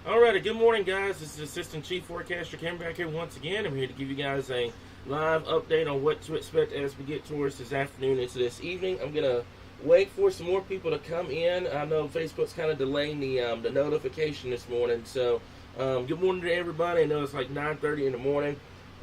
Alrighty, good morning, guys. This is Assistant Chief Forecaster Cam back here once again. I'm here to give you guys a live update on what to expect as we get towards this afternoon into this evening. I'm gonna wait for some more people to come in. I know Facebook's kind of delaying the notification this morning, so good morning to everybody. I know it's like 9:30 in the morning.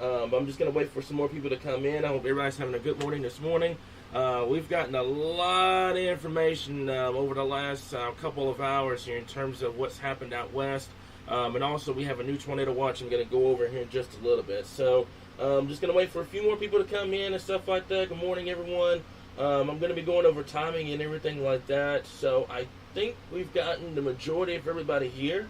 I'm just gonna wait for some more people to come in. I hope everybody's having a good morning this morning. We've gotten a lot of information over the last couple of hours here in terms of what's happened out west. And also we have a new tornado watch I'm going to go over here in just a little bit. So I'm just going to wait for a few more people to come in and stuff like that. Good morning, everyone. I'm going to be going over timing and everything like that. So I think we've gotten the majority of everybody here.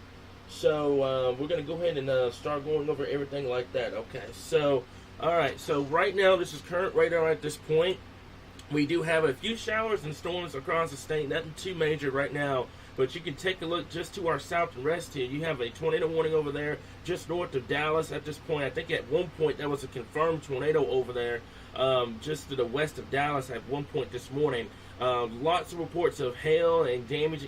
So we're going to go ahead and start going over everything like that. Okay, so alright, so right now this is current radar at this point. We do have a few showers and storms across the state, nothing too major right now, but you can take a look just to our south and west here. You have a tornado warning over there just north of Dallas at this point. I think at one point there was a confirmed tornado over there just to the west of Dallas at one point this morning. Lots of reports of hail and damage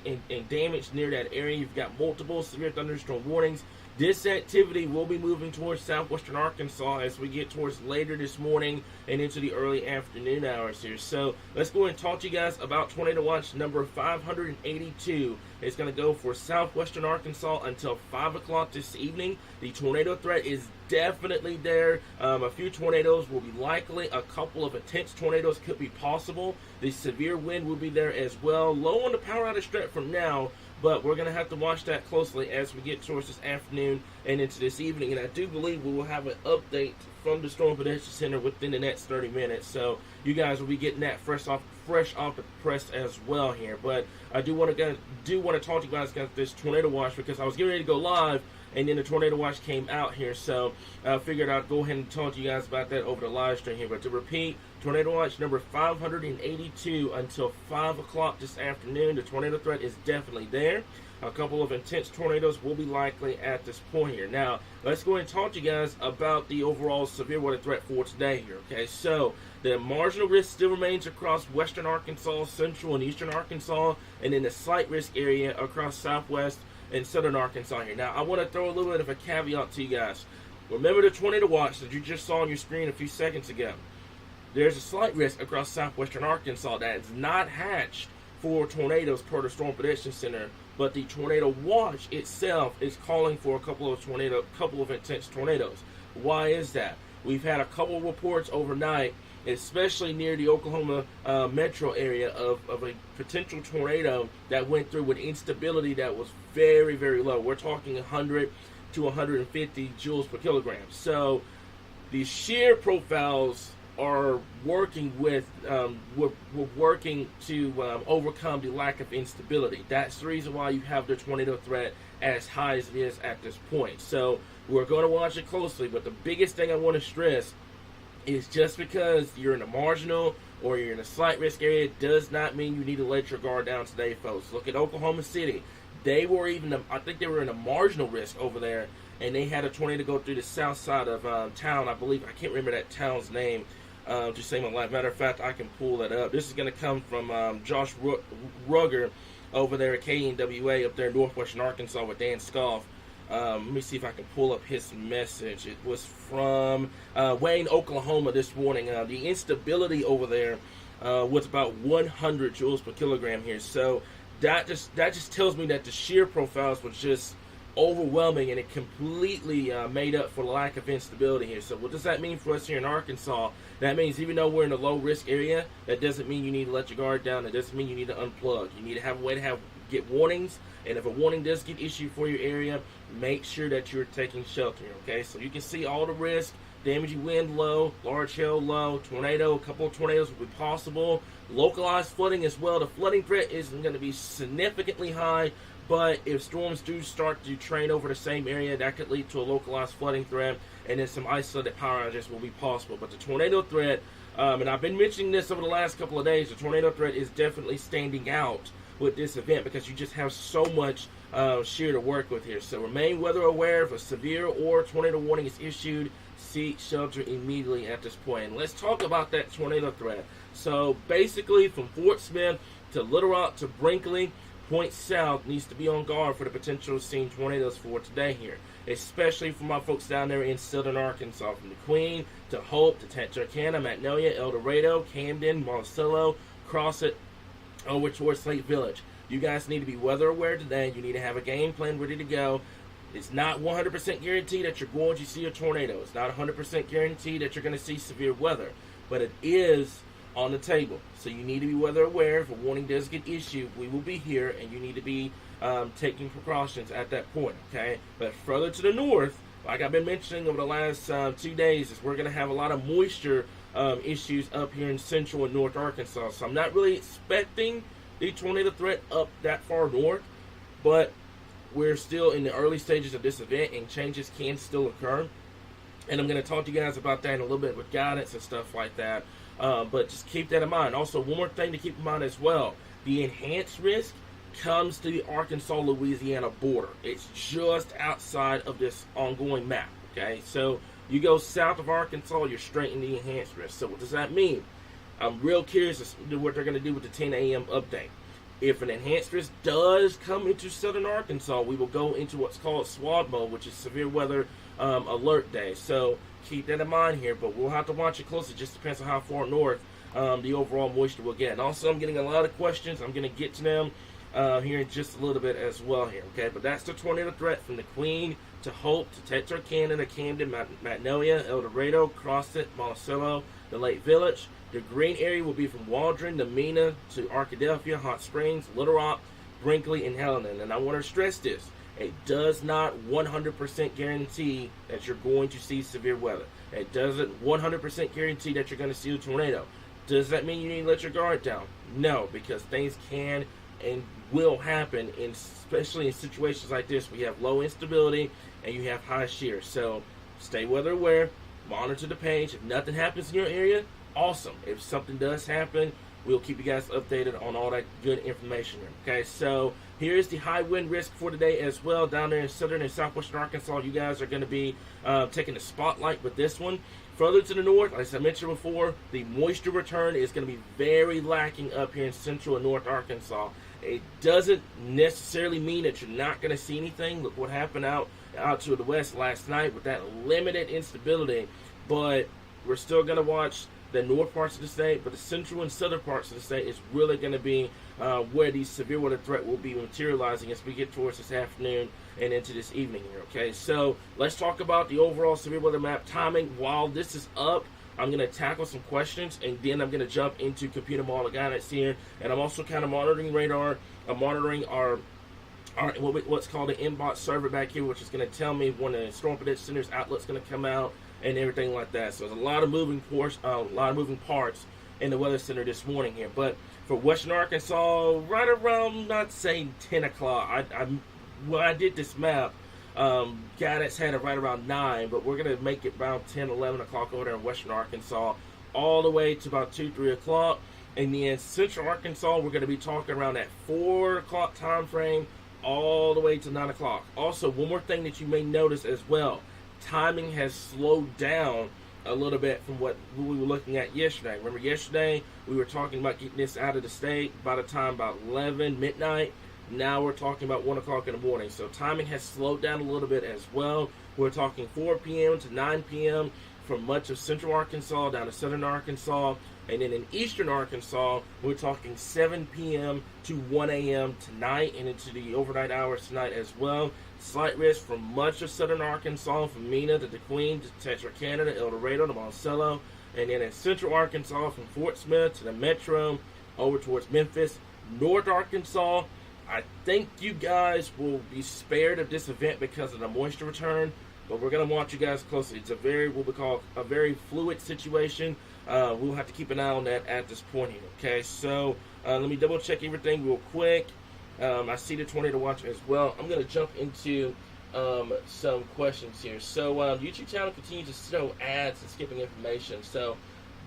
near that area. You've got multiple severe thunderstorm warnings. This activity will be moving towards southwestern Arkansas as we get towards later this morning and into the early afternoon hours here. So let's go and talk to you guys about Tornado Watch number 582. It's going to go for southwestern Arkansas until 5 o'clock this evening. The tornado threat is definitely there. A few tornadoes will be likely. A couple of intense tornadoes could be possible. The severe wind will be there as well. Low on the power outage threat from now, but we're going to have to watch that closely as we get towards this afternoon and into this evening. And I do believe we will have an update from the Storm Prediction Center within the next 30 minutes. So you guys will be getting that fresh off the press as well here. But I do want to talk to you guys about this tornado watch because I was getting ready to go live and then the tornado watch came out here. So I figured I'd go ahead and talk to you guys about that over the live stream here. But to repeat, tornado watch number 582 until 5 o'clock this afternoon. The tornado threat is definitely there. A couple of intense tornadoes will be likely at this point here. Now, let's go ahead and talk to you guys about the overall severe weather threat for today here. Okay, so the marginal risk still remains across western Arkansas, central and eastern Arkansas, and then the slight risk area across southwest and southern Arkansas here. Now, I want to throw a little bit of a caveat to you guys. Remember the tornado watch that you just saw on your screen a few seconds ago. There's a slight risk across southwestern Arkansas that is not hatched for tornadoes per the Storm Prediction Center, but the tornado watch itself is calling for a couple of intense tornadoes. Why is that? We've had a couple of reports overnight, especially near the Oklahoma metro area, of a potential tornado that went through with instability that was very, very low. We're talking 100 to 150 joules per kilogram. So the shear profiles are working with we're working to overcome the lack of instability. That's the reason why you have the tornado threat as high as it is at this point. So we're going to watch it closely, but the biggest thing I want to stress is just because you're in a marginal or you're in a slight risk area does not mean you need to let your guard down today, folks. Look at Oklahoma City. They were I think they were in a marginal risk over there, and they had a tornado go through the south side of town. I believe, I can't remember that town's name. Just saying my life. Matter of fact, I can pull that up. This is going to come from Josh Rugger over there at KNWA up there in northwestern Arkansas with Dan Scoff. Let me see if I can pull up his message. It was from Wayne, Oklahoma this morning. The instability over there was about 100 joules per kilogram here. So that just tells me that the shear profiles was just overwhelming, and it completely made up for the lack of instability here. So what does that mean for us here in Arkansas? That means even though we're in a low risk area, that doesn't mean you need to let your guard down. That doesn't mean you need to unplug. You need to have a way to get warnings, and if a warning does get issued for your area, make sure that you're taking shelter. Okay, so you can see all the risk. Damaging wind low, large hail low, tornado, a couple of tornadoes will be possible. Localized flooding as well. The flooding threat isn't going to be significantly high, but if storms do start to train over the same area, that could lead to a localized flooding threat, and then some isolated power outages will be possible. But the tornado threat, and I've been mentioning this over the last couple of days, the tornado threat is definitely standing out with this event because you just have so much shear to work with here. So remain weather aware. If a severe or tornado warning is issued, seek shelter immediately at this point. And let's talk about that tornado threat. So basically from Fort Smith to Little Rock to Brinkley, points south needs to be on guard for the potential of seeing tornadoes for today here, especially for my folks down there in southern Arkansas, from the Queen to Hope to Texarkana, Magnolia, El Dorado, Camden, Monticello, Crossett, over towards Lake Village. You guys need to be weather aware today. You need to have a game plan ready to go. It's not 100% guaranteed that you're going to see a tornado. It's not 100% guaranteed that you're going to see severe weather, but it is on the table. So you need to be weather aware. If a warning does get issued, we will be here, and you need to be taking precautions at that point, okay? But further to the north, like I've been mentioning over the last 2 days, is we're going to have a lot of moisture issues up here in central and north Arkansas. So I'm not really expecting the tornado threat up that far north, but we're still in the early stages of this event, and changes can still occur. And I'm going to talk to you guys about that in a little bit with guidance and stuff like that. But just keep that in mind. Also, one more thing to keep in mind as well. The enhanced risk comes to the Arkansas-Louisiana border. It's just outside of this ongoing map, okay? So you go south of Arkansas, you're straight in the enhanced risk. So what does that mean? I'm real curious as to what they're going to do with the 10 a.m. update. If an enhanced risk does come into southern Arkansas, we will go into what's called SWAD mode, which is severe weather alert day. So keep that in mind here, but we'll have to watch it closely. It just depends on how far north the overall moisture will get. And also, I'm getting a lot of questions. I'm going to get to them here in just a little bit as well here, okay? But that's the tornado threat from the Queen to Hope to Texarkana to Camden, Magnolia, El Dorado, Crossett, Monticello, the Lake Village. The green area will be from Waldron to Mena to Arkadelphia, Hot Springs, Little Rock, Brinkley, and Helena. And I want to stress this. It does not 100% guarantee that you're going to see severe weather. It doesn't 100% guarantee that you're going to see a tornado. Does that mean you need to let your guard down? No, because things can and will happen, especially in situations like this. We have low instability and you have high shear. So stay weather aware, monitor the page. If nothing happens in your area, awesome. If something does happen, we'll keep you guys updated on all that good information. Okay, so here's the high wind risk for today as well. Down there in southern and southwestern Arkansas, you guys are going to be taking the spotlight with this one. Further to the north, as I mentioned before, the moisture return is going to be very lacking up here in central and north Arkansas. It doesn't necessarily mean that you're not going to see anything. Look what happened out to the west last night with that limited instability. But we're still going to watch the north parts of the state, but the central and southern parts of the state is really going to be where the severe weather threat will be materializing as we get towards this afternoon and into this evening here, okay? So let's talk about the overall severe weather map timing. While this is up, I'm going to tackle some questions, and then I'm going to jump into computer model guidance here, and I'm also kind of monitoring radar. I'm monitoring our what's called an inbox server back here, which is going to tell me when the Storm Prediction Center's outlet's going to come out and everything like that. So there's a lot of moving parts in the Weather Center this morning here. But for Western Arkansas, right around, not saying 10 o'clock. When I did this map, guidance had it right around 9, but we're going to make it around 10, 11 o'clock over there in Western Arkansas, all the way to about 2, 3 o'clock. And then Central Arkansas, we're going to be talking around that 4 o'clock time frame, all the way to 9 o'clock. Also, one more thing that you may notice as well, timing has slowed down a little bit from what we were looking at yesterday. Remember yesterday we were talking about getting this out of the state by the time about 11 midnight. Now we're talking about 1 o'clock in the morning. So timing has slowed down a little bit as well. We're talking 4 p.m. to 9 p.m. from much of central Arkansas down to southern Arkansas. And then in eastern Arkansas, we're talking 7 p.m. to 1 a.m. tonight and into the overnight hours tonight as well. Slight risk from much of southern Arkansas, from Mena to the Queen to Texarkana to El Dorado to Monticello. And then in central Arkansas, from Fort Smith to the Metro over towards Memphis. North Arkansas, I think you guys will be spared of this event because of the moisture return, but we're going to watch you guys closely. It's a very, what we call a very fluid situation. We'll have to keep an eye on that at this point here, okay? So let me double check everything real quick. I see the tornado watch as well. I'm going to jump into some questions here. So YouTube channel continues to show ads and skipping information. So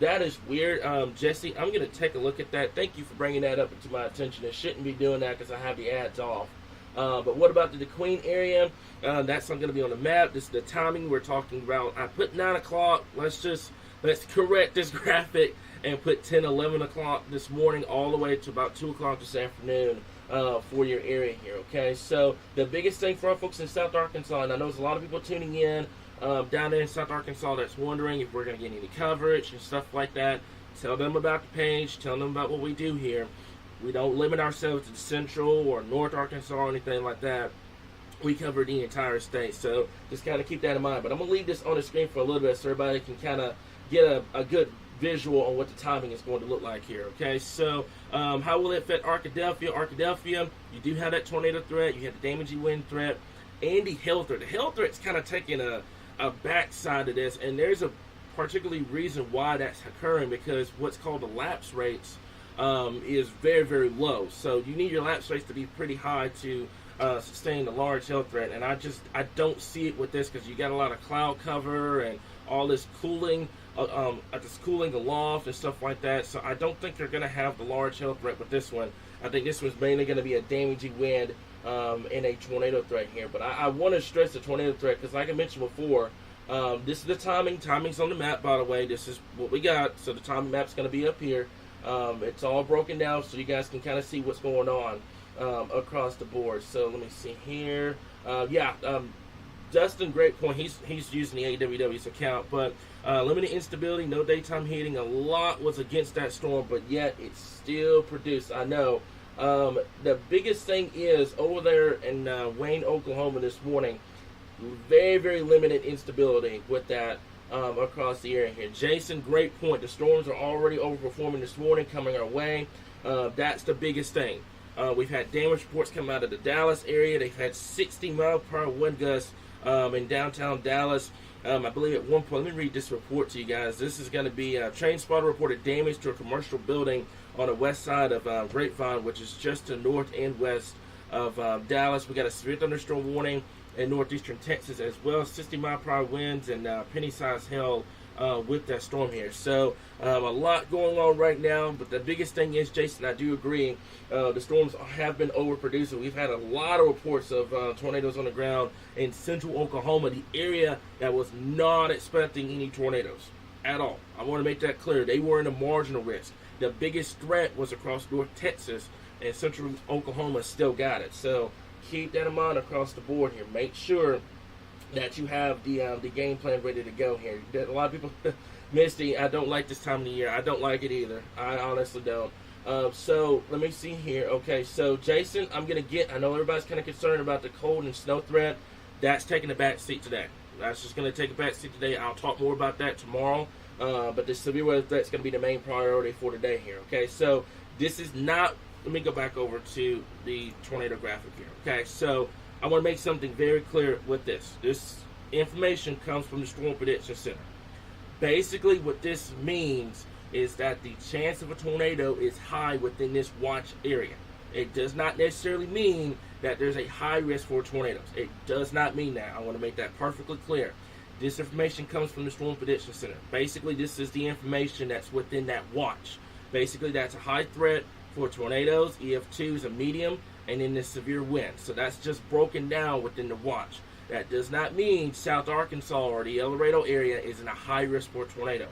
that is weird. Jesse, I'm going to take a look at that. Thank you for bringing that up to my attention. It shouldn't be doing that because I have the ads off. But what about the Queen area? That's not going to be on the map. This is the timing we're talking about. I put 9 o'clock. Let's correct this graphic and put 10, 11 o'clock this morning all the way to about 2 o'clock this afternoon for your area here. Okay, so the biggest thing for our folks in South Arkansas, and I know there's a lot of people tuning in down there in South Arkansas that's wondering if we're going to get any coverage and stuff like that. Tell them about the page. Tell them about what we do here. We don't limit ourselves to Central or North Arkansas or anything like that. We cover the entire state, so just kind of keep that in mind. But I'm going to leave this on the screen for a little bit so everybody can kind of get a good visual on what the timing is going to look like here. Okay, so how will it affect Arkadelphia? Arkadelphia, you do have that tornado threat. You have the damaging wind threat and the hail threat. The hail threat's kind of taking a backside of this, and there's a particularly reason why that's occurring, because what's called the lapse rates is very, very low. So you need your lapse rates to be pretty high to sustain the large hail threat, and I don't see it with this, because you got a lot of cloud cover and all this cooling aloft and stuff like that. So I don't think they're going to have the large hail threat with this one. I think this one's mainly going to be a damaging wind and a tornado threat here. But I want to stress the tornado threat, because like I mentioned before, this is the timing. Timing's on the map, by the way. This is what we got. So the timing map's going to be up here. It's all broken down so you guys can kind of see what's going on across the board. So let me see here. Dustin, great point. He's using the AWW's account, but limited instability, no daytime heating. A lot was against that storm, but yet it still produced. I know. The biggest thing is over there in Wayne, Oklahoma this morning, very, very limited instability with that across the area here. Jason, great point. The storms are already overperforming this morning, coming our way. That's the biggest thing. We've had damage reports come out of the Dallas area. They've had 60-mile-per-hour wind gusts in downtown Dallas. I believe at one point, let me read this report to you guys. This is going to be train spotter reported damage to a commercial building on the west side of Grapevine, which is just to north and west of Dallas. We got a severe thunderstorm warning in northeastern Texas as well. 60-mile-per-hour winds and penny-sized hail with that storm here. So a lot going on right now, but the biggest thing is, Jason, I do agree, the storms have been overproducing. We've had a lot of reports of tornadoes on the ground in central Oklahoma, the area that was not expecting any tornadoes at all. I want to make that clear. They were in a marginal risk. The biggest threat was across North Texas, and central Oklahoma still got it. So keep that in mind across the board here. Make sure that you have the game plan ready to go here. A lot of people, Misty, I don't like this time of the year. I don't like it either. I honestly don't. So let me see here. Okay, so Jason, I know everybody's kind of concerned about the cold and snow threat. That's taking a back seat today. That's just going to take a back seat today. I'll talk more about that tomorrow. But the severe weather threat is going to be the main priority for today here. Okay, so this is not, let me go back over to the tornado graphic here. Okay, so I want to make something very clear with this. This information comes from the Storm Prediction Center. Basically, what this means is that the chance of a tornado is high within this watch area. It does not necessarily mean that there's a high risk for tornadoes. It does not mean that. I want to make that perfectly clear. This information comes from the Storm Prediction Center. Basically, this is the information that's within that watch. Basically, that's a high threat for tornadoes. EF2 is a medium, and then the severe winds. So that's just broken down within the watch. That does not mean South Arkansas or the El Dorado area is in a high risk for tornadoes.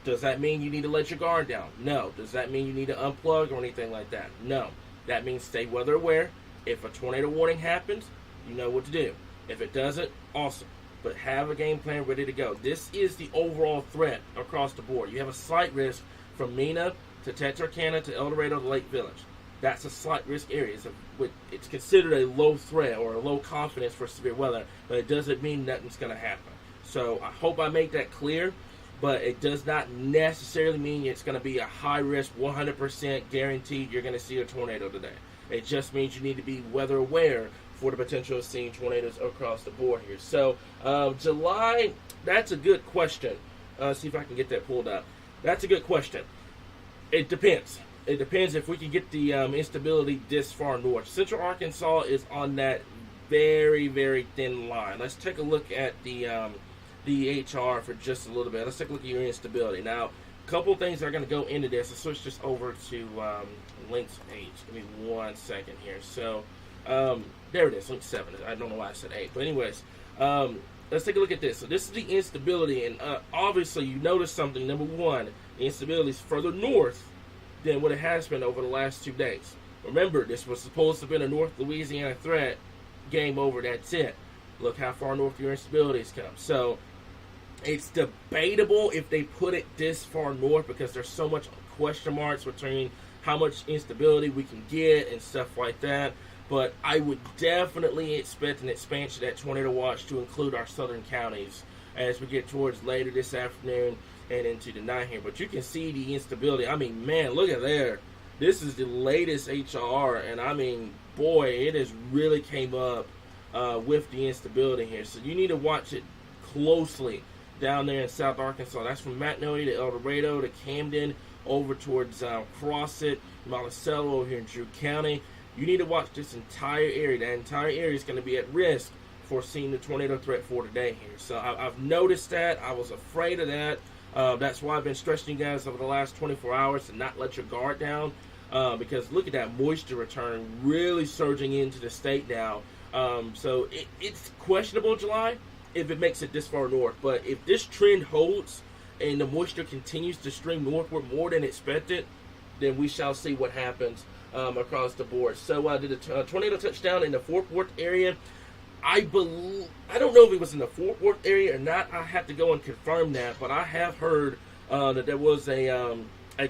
Does that mean you need to let your guard down? No. Does that mean you need to unplug or anything like that? No. That means stay weather aware. If a tornado warning happens, you know what to do. If it doesn't, awesome. But have a game plan ready to go. This is the overall threat across the board. You have a slight risk from Mena to Texarkana to El Dorado to Lake Village. That's a slight risk area. It's considered a low threat or a low confidence for severe weather, but it doesn't mean nothing's going to happen. So I hope I make that clear, but it does not necessarily mean it's going to be a high risk, 100% guaranteed you're going to see a tornado today. It just means you need to be weather aware for the potential of seeing tornadoes across the board here. So July, that's a good question. See if I can get that pulled up. That's a good question. It depends. It depends if we can get the instability this far north. Central Arkansas is on that very, very thin line. Let's take a look at the HR for just a little bit. Let's take a look at your instability. Now, a couple of things are going to go into this. Let's switch this over to links page. Give me 1 second here. So, there it is, link 7. I don't know why I said 8. But anyways, let's take a look at this. So this is the instability. And obviously, you notice something. Number one, the instability is further north than what it has been over the last 2 days. Remember, this was supposed to have been a North Louisiana threat. Game over, that's it. Look how far north your instabilities come. So it's debatable if they put it this far north because there's so much question marks between how much instability we can get and stuff like that. But I would definitely expect an expansion of that tornado watch to include our southern counties as we get towards later this afternoon and into the night here. But you can see the instability. I mean, man, look at there. This is the latest HRR, and I mean, boy, it has really came up with the instability here. So you need to watch it closely down there in South Arkansas. That's from Magnolia to El Dorado to Camden over towards Crossett, Monticello over here in Drew County. You need to watch this entire area. That entire area is going to be at risk for seeing the tornado threat for today here. So I've noticed that. I was afraid of that. That's why I've been stressing you guys over the last 24 hours to not let your guard down. Because look at that moisture return really surging into the state now. So it's questionable, July, if it makes it this far north. But if this trend holds and the moisture continues to stream northward more than expected, then we shall see what happens across the board. So did a tornado touchdown in the Fort Worth area. I don't know if it was in the Fort Worth area or not. I have to go and confirm that. But I have heard that there was a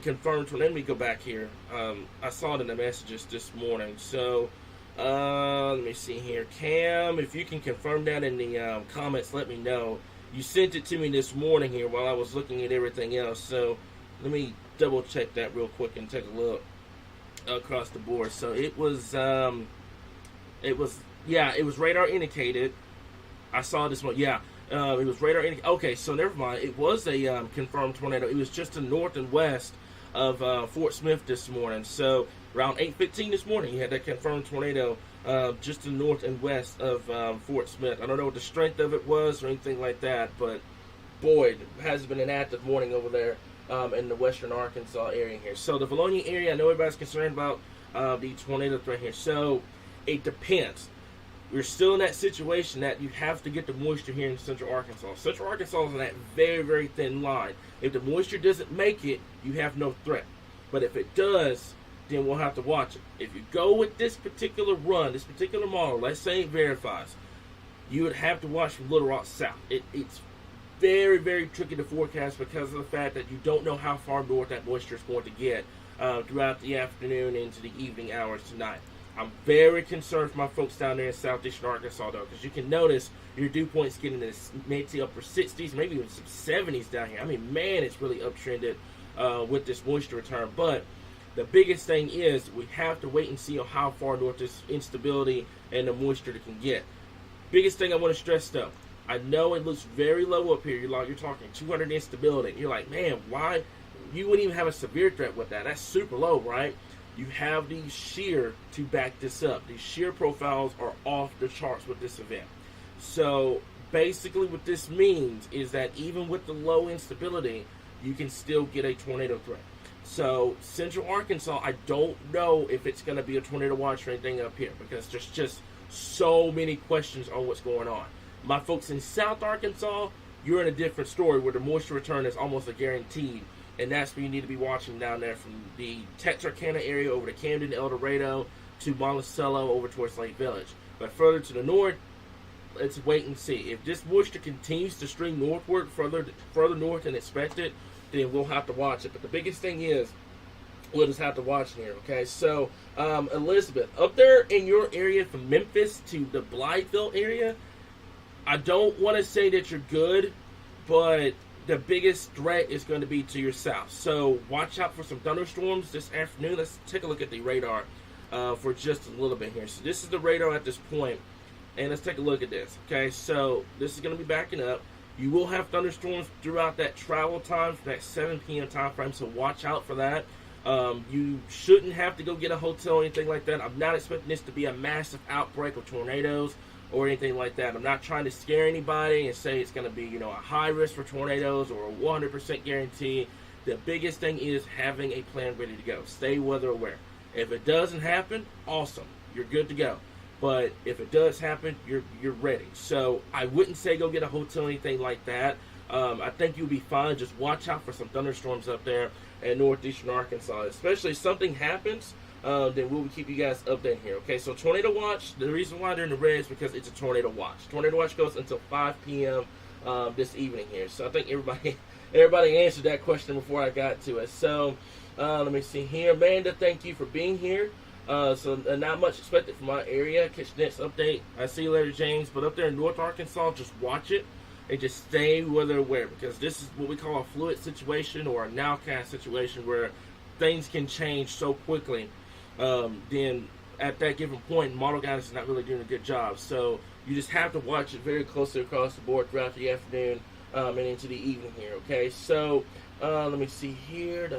confirmed tornado. Let me go back here. I saw it in the messages this morning. So let me see here. Cam, if you can confirm that in the comments, let me know. You sent it to me this morning here while I was looking at everything else. So let me double check that real quick and take a look across the board. So it was radar indicated. I saw this one. Yeah, it was radar indicated. Okay, so never mind. It was a confirmed tornado. It was just to the north and west of Fort Smith this morning. So around 8:15 this morning, you had that confirmed tornado just to the north and west of Fort Smith. I don't know what the strength of it was or anything like that, but boy, it has been an active morning over there in the western Arkansas area here. So the Valonia area, I know everybody's concerned about the tornado threat here. So it depends. We're still in that situation that you have to get the moisture here in Central Arkansas. Central Arkansas is on that very, very thin line. If the moisture doesn't make it, you have no threat. But if it does, then we'll have to watch it. If you go with this particular run, this particular model, let's say it verifies, you would have to watch from Little Rock south. It's very, very tricky to forecast because of the fact that you don't know how far north that moisture is going to get throughout the afternoon into the evening hours tonight. I'm very concerned for my folks down there in southeastern Arkansas, though, because you can notice your dew points getting to maybe upper 60s, maybe even some 70s down here. I mean, man, it's really uptrended with this moisture return. But the biggest thing is we have to wait and see how far north this instability and the moisture can get. Biggest thing I want to stress, though, I know it looks very low up here. You're talking 200 instability. You're like, man, why? You wouldn't even have a severe threat with that. That's super low, right? You have the shear to back this up. These shear profiles are off the charts with this event. So basically what this means is that even with the low instability, you can still get a tornado threat. So Central Arkansas, I don't know if it's going to be a tornado watch or anything up here because there's just so many questions on what's going on. My folks in South Arkansas, you're in a different story where the moisture return is almost a guaranteed. And that's where you need to be watching down there from the Texarkana area over to Camden, El Dorado, to Monticello over towards Lake Village. But further to the north, let's wait and see. If this moisture continues to stream northward, further north than expected, then we'll have to watch it. But the biggest thing is, we'll just have to watch here, okay? So, Elizabeth, up there in your area from Memphis to the Blytheville area, I don't want to say that you're good, but the biggest threat is going to be to your south. So watch out for some thunderstorms this afternoon. Let's take a look at the radar for just a little bit here. So this is the radar at this point, and let's take a look at this. Okay, so this is going to be backing up. You will have thunderstorms throughout that travel time for that 7 p.m. time frame, so watch out for that. You shouldn't have to go get a hotel or anything like that. I'm not expecting this to be a massive outbreak of tornadoes or anything like that. I'm not trying to scare anybody and say it's going to be, a high risk for tornadoes or a 100% guarantee. The biggest thing is having a plan ready to go. Stay weather aware. If it doesn't happen, awesome. You're good to go. But if it does happen, you're ready. So I wouldn't say go get a hotel or anything like that. I think you'll be fine. Just watch out for some thunderstorms up there in northeastern Arkansas. Especially if something happens then we'll keep you guys updated here. Okay, so tornado watch. The reason why they're in the red is because it's a tornado watch. Tornado watch goes until 5 p.m. This evening here. So I think everybody answered that question before I got to it. So let me see here. Amanda, thank you for being here. So not much expected from my area. Catch the next update. I see you later, James. But up there in North Arkansas, just watch it and just stay weather aware, because this is what we call a fluid situation or a nowcast situation where things can change so quickly. Then at that given point, model guidance is not really doing a good job. So you just have to watch it very closely across the board throughout the afternoon and into the evening here. Okay, so let me see here.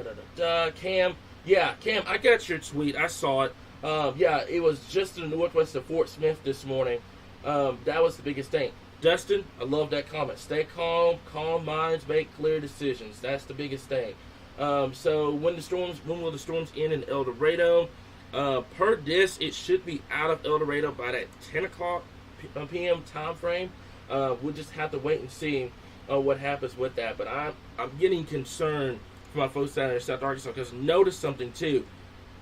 Cam. Yeah, Cam, I got your tweet. I saw it. Yeah, it was just to the northwest of Fort Smith this morning. That was the biggest thing. Dustin, I love that comment. Stay calm. Calm minds make clear decisions. That's the biggest thing. So when will the storms end in El Dorado? Per this, it should be out of El Dorado by that 10 o'clock p.m. time frame. We'll just have to wait and see what happens with that. But I'm getting concerned for my folks down in South Arkansas, because notice something too.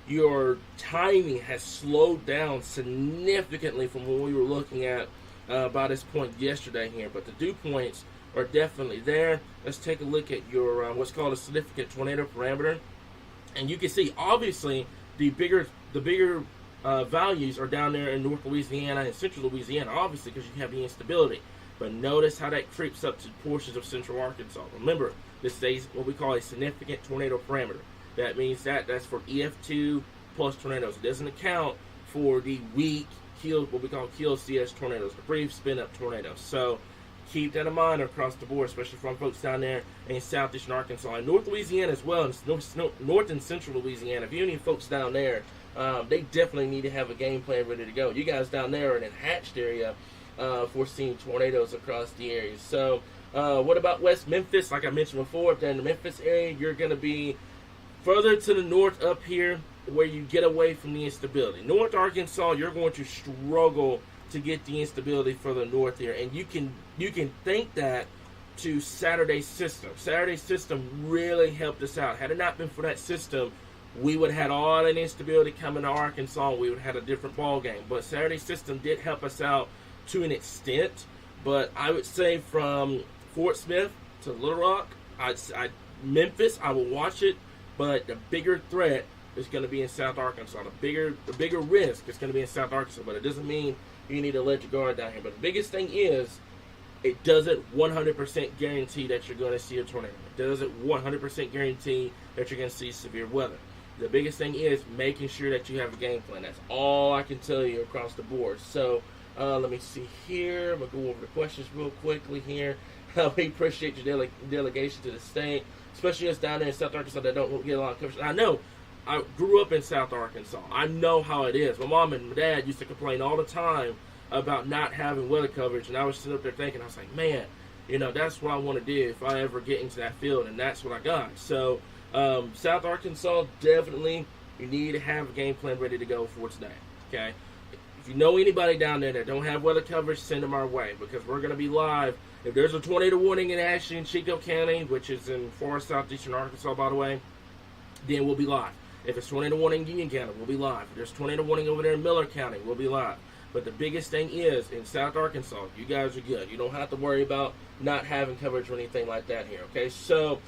Your timing has slowed down significantly from what we were looking at by this point yesterday here. But the dew points are definitely there. Let's take a look at your what's called a significant tornado parameter, and you can see obviously the bigger values are down there in North Louisiana and Central Louisiana, obviously because you have the instability. But notice how that creeps up to portions of Central Arkansas. Remember, this is what we call a significant tornado parameter. That means that's for EF2 plus tornadoes. It doesn't account for the weak what we call kill CS tornadoes, the brief spin up tornadoes. So keep that in mind across the board, especially from folks down there in southeastern Arkansas and North Louisiana as well, and North and Central Louisiana. If you have any folks down there, they definitely need to have a game plan ready to go. You guys down there are in a hatched area foreseeing tornadoes across the area. So what about West Memphis? Like I mentioned before, if they're in the Memphis area, you're going to be further to the north up here where you get away from the instability. North Arkansas, you're going to struggle to get the instability further north here, and you can think that to Saturday's system. Saturday's system really helped us out. Had it not been for that system, we would have had all that instability coming to Arkansas. We would have had a different ball game. But Saturday's system did help us out to an extent. But I would say from Fort Smith to Little Rock, Memphis, I will watch it. But the bigger threat is going to be in South Arkansas. The bigger risk is going to be in South Arkansas. But it doesn't mean you need to let your guard down here. But the biggest thing is, it doesn't 100% guarantee that you're going to see a tornado. It doesn't 100% guarantee that you're going to see severe weather. The biggest thing is making sure that you have a game plan. That's all I can tell you across the board. So let me see here. I'm going to go over the questions real quickly here. We appreciate your delegation to the state, especially us down there in South Arkansas that don't get a lot of coverage. I know. I grew up in South Arkansas. I know how it is. My mom and my dad used to complain all the time about not having weather coverage, and I was sitting up there thinking, I was like, man, that's what I want to do if I ever get into that field, and that's what I got. So South Arkansas, definitely you need to have a game plan ready to go for today. Okay, if you know anybody down there that don't have weather coverage, send them our way, because we're going to be live. If there's a tornado warning in Ashley and Chico County, which is in far southeastern Arkansas, by the way, then we'll be live. If it's tornado warning in Union County, we'll be live. If there's tornado warning over there in Miller County, we'll be live. But the biggest thing is, in South Arkansas, you guys are good. You don't have to worry about not having coverage or anything like that here, okay? So,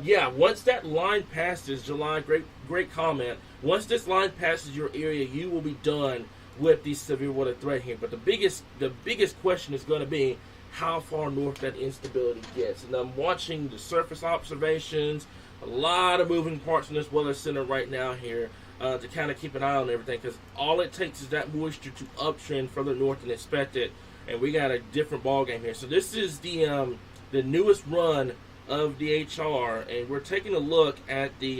yeah, once that line passes, July, great comment. Once this line passes your area, you will be done with the severe weather threat here. But the biggest question is going to be how far north that instability gets. And I'm watching the surface observations, a lot of moving parts in this weather center right now here to kind of keep an eye on everything, because all it takes is that moisture to uptrend further north than expected, and we got a different ball game here. So this is the newest run of the HR, and we're taking a look at the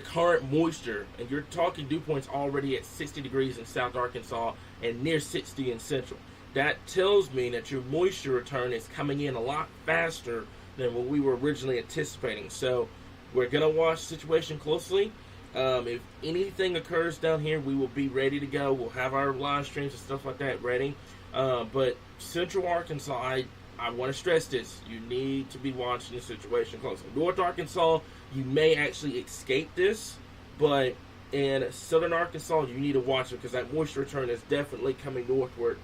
current moisture, and you're talking dew points already at 60 degrees in South Arkansas and near 60 in Central. That tells me that your moisture return is coming in a lot faster than what we were originally anticipating. So we're going to watch the situation closely. If anything occurs down here, we will be ready to go. We'll have our live streams and stuff like that ready. But Central Arkansas, I want to stress this. You need to be watching the situation closely. North Arkansas, you may actually escape this, but in southern Arkansas, you need to watch it because that moisture return is definitely coming northward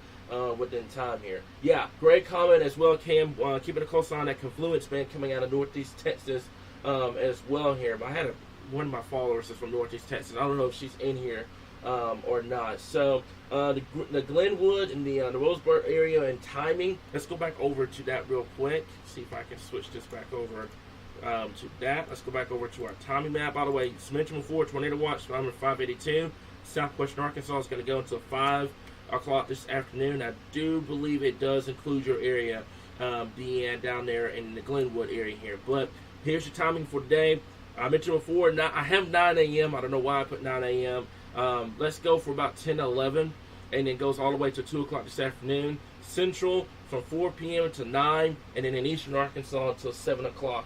within time here. Yeah, great comment as well, Cam. Keeping a close eye on that confluence band coming out of northeast Texas as well here. But I had one of my followers is from northeast Texas. I don't know if she's in here or not. So the Glenwood and the Roseburg area and timing. Let's go back over to that real quick. See if I can switch this back over to that. Let's go back over to our timing map. By the way, it's mentioned before, tornado watch number 582. Southwestern Arkansas is going to go until 5 o'clock this afternoon. I do believe it does include your area, down there in the Glenwood area here. But here's your timing for today. I mentioned before, I have 9 a.m. I don't know why I put 9 a.m. Let's go for about 10 to 11, and then goes all the way to 2 o'clock this afternoon. Central from 4 p.m. to 9, and then in eastern Arkansas until 7 o'clock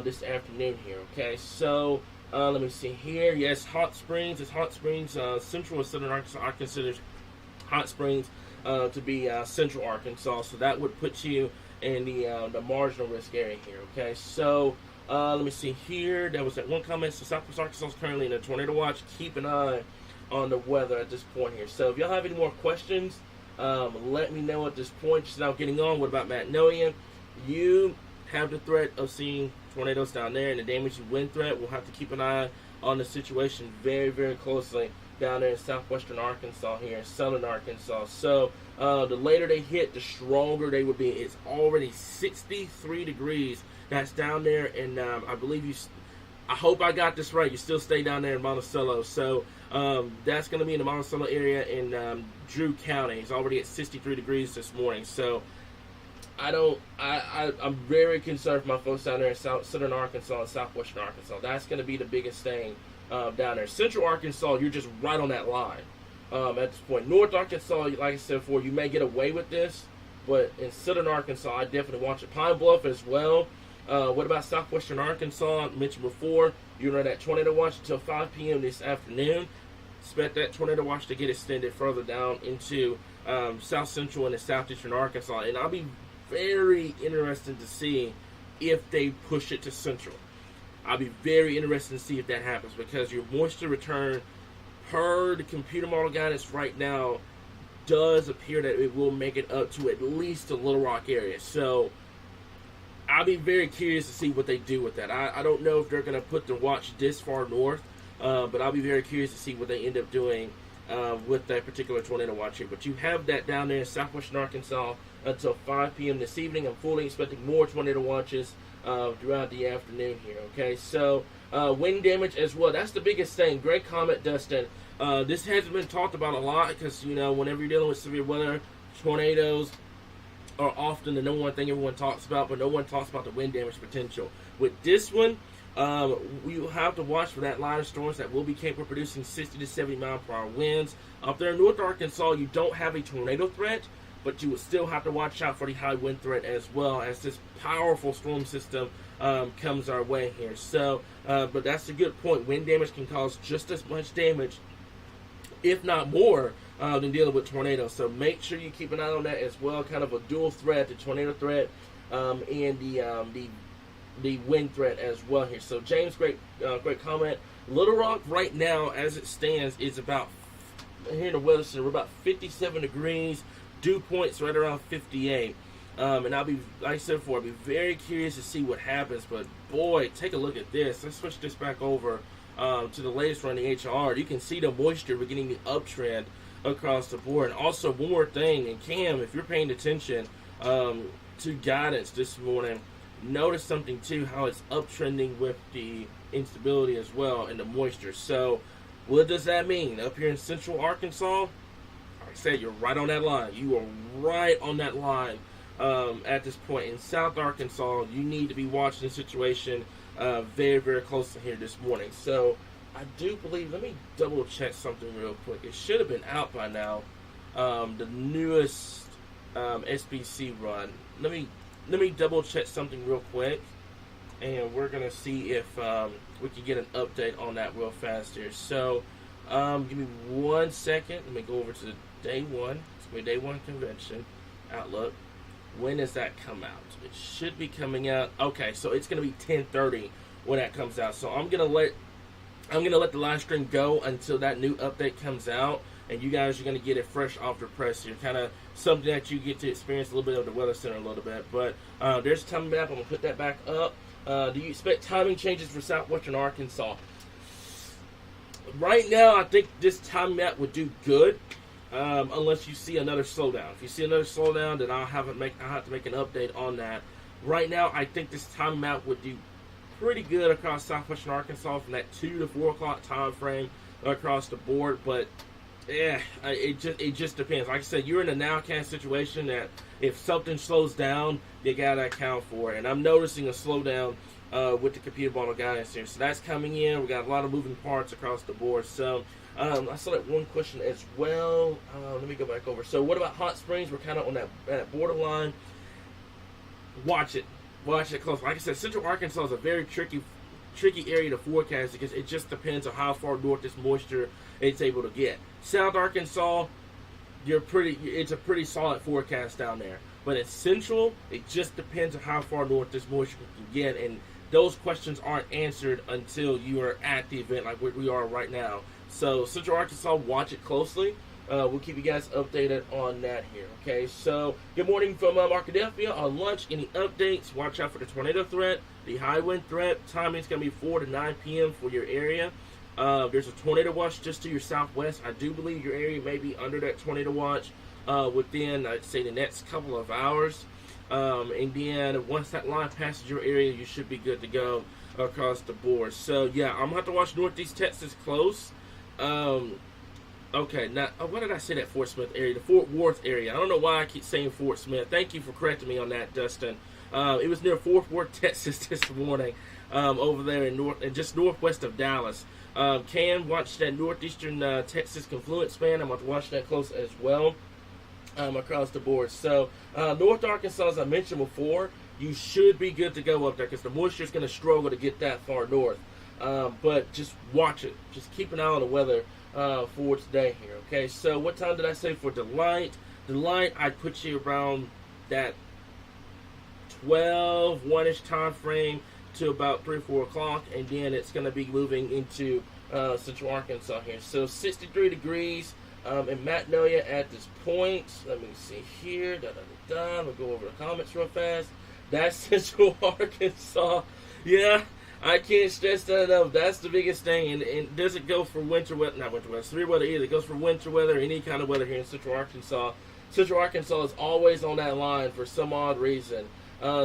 this afternoon here. Okay, so let me see here. Yes, Hot Springs. It's Hot Springs. Central and southern Arkansas, I consider Hot Springs to be central Arkansas, so that would put you in the marginal risk area here. Okay, so let me see here. There was that one comment. So Southwest Arkansas is currently in a tornado watch. Keep an eye on the weather at this point here. So if y'all have any more questions, let me know at this point. Just now getting on. What about Magnolia? You have the threat of seeing tornadoes down there and the damaging wind threat. We'll have to keep an eye on the situation very, very closely down there in southwestern Arkansas here, southern Arkansas. So the later they hit, the stronger they would be. It's already 63 degrees. That's down there, and I believe I hope I got this right. You still stay down there in Monticello. So that's going to be in the Monticello area in Drew County. It's already at 63 degrees this morning. So I'm very concerned for my folks down there in southern Arkansas and southwestern Arkansas. That's going to be the biggest thing down there. Central Arkansas, you're just right on that line at this point. North Arkansas, like I said before, you may get away with this, but in southern Arkansas, I definitely watch it. Pine Bluff as well. What about southwestern Arkansas? I mentioned before, you're on that tornado watch until 5 p.m. this afternoon. Expect that tornado watch to get extended further down into south central and southeastern Arkansas, and I'll be very interested to see if they push it to central. I'll be very interested to see if that happens, because your moisture return per the computer model guidance right now does appear that it will make it up to at least the Little Rock area. So I'll be very curious to see what they do with that. I don't know if they're going to put the watch this far north, but I'll be very curious to see what they end up doing with that particular tornado watch here. But you have that down there in southwestern Arkansas until 5 p.m. this evening. I'm fully expecting more tornado watches throughout the afternoon here. Okay, so wind damage as well. That's the biggest thing. Great comment, Dustin. This hasn't been talked about a lot because, whenever you're dealing with severe weather, tornadoes are often the number one thing everyone talks about, but no one talks about the wind damage potential. With this one, we will have to watch for that line of storms that will be capable of producing 60 to 70 mile per hour winds. Up there in North Arkansas, you don't have a tornado threat, but you would still have to watch out for the high wind threat as well as this powerful storm system comes our way here. So, but that's a good point. Wind damage can cause just as much damage, if not more, than dealing with tornadoes. So make sure you keep an eye on that as well. Kind of a dual threat, the tornado threat and the wind threat as well here. So James, great comment. Little Rock right now, as it stands, is about, here in the weather center, we're about 57 degrees. Dew point's right around 58. And I'll be, like I said before, I'll be very curious to see what happens. But boy, take a look at this. Let's switch this back over to the latest run, the HR. You can see the moisture beginning the uptrend across the board. And also, one more thing, and Cam, if you're paying attention to guidance this morning, notice something too, how it's uptrending with the instability as well and the moisture. So what does that mean? Up here in central Arkansas, like I said, you're right on that line. You are right on that line at this point. In South Arkansas, you need to be watching the situation very, very closely here this morning. So I do believe, let me double check something real quick. It should have been out by now. The newest SBC run. Let me double check something real quick, and we're gonna see if we can get an update on that real fast here. So give me 1 second. Let me go over to day one. It's gonna be day one convention outlook. When does that come out? It should be coming out. Okay, so it's gonna be 10:30 when that comes out. So I'm gonna let I'm going to let the live stream go until that new update comes out, and you guys are going to get it fresh off the press here. Kind of something that you get to experience a little bit of the Weather Center a little bit. But there's a time map. I'm going to put that back up. Do you expect timing changes for southwestern Arkansas? Right now, I think this time map would do good, unless you see another slowdown. If you see another slowdown, then I'll have to make an update on that. Right now, I think this time map would do pretty good across southwestern Arkansas from that 2 to 4 o'clock time frame across the board. But yeah, it just depends. Like I said, you're in a nowcast situation that if something slows down, you gotta account for it. And I'm noticing a slowdown with the computer model guidance here. So that's coming in. We got a lot of moving parts across the board. So I saw that one question as well. Let me go back over. So what about Hot Springs? We're kind of on that borderline. Watch it close. Like I said, Central Arkansas is a very tricky area to forecast because it just depends on how far north this moisture it's able to get. South Arkansas, it's a pretty solid forecast down there. But in Central, it just depends on how far north this moisture can get, and those questions aren't answered until you are at the event like we are right now. So Central Arkansas, watch it closely. We'll keep you guys updated on that here. Okay, so good morning from Arkadelphia on lunch. Any updates? Watch out for the tornado threat, the high wind threat. Timing is going to be 4 to 9 p.m. for your area. There's a tornado watch just to your southwest. I do believe your area may be under that tornado watch within, I'd say, the next couple of hours. And then once that line passes your area, you should be good to go across the board. So yeah, I'm going to have to watch Northeast Texas close. Okay, now, what did I say that Fort Smith area? The Fort Worth area. I don't know why I keep saying Fort Smith. Thank you for correcting me on that, Dustin. It was near Fort Worth, Texas this morning, over there in just northwest of Dallas. Can watch that northeastern Texas confluence span. I'm going to watch that close as well across the board. So, North Arkansas, as I mentioned before, you should be good to go up there because the moisture is going to struggle to get that far north. But just watch it. Just keep an eye on the weather for today here. Okay, so what time did I say for Delight? Delight, I put you around that 1-ish time frame to about 3 or 4 o'clock, and then it's going to be moving into Central Arkansas here. So 63 degrees in Magnolia at this point. Let me see here. We'll go over the comments real fast. That's Central Arkansas. Yeah. I can't stress that enough. That's the biggest thing. And does it go for winter weather? Not winter weather. Severe weather either. It goes for winter weather, any kind of weather here in Central Arkansas. Central Arkansas is always on that line for some odd reason.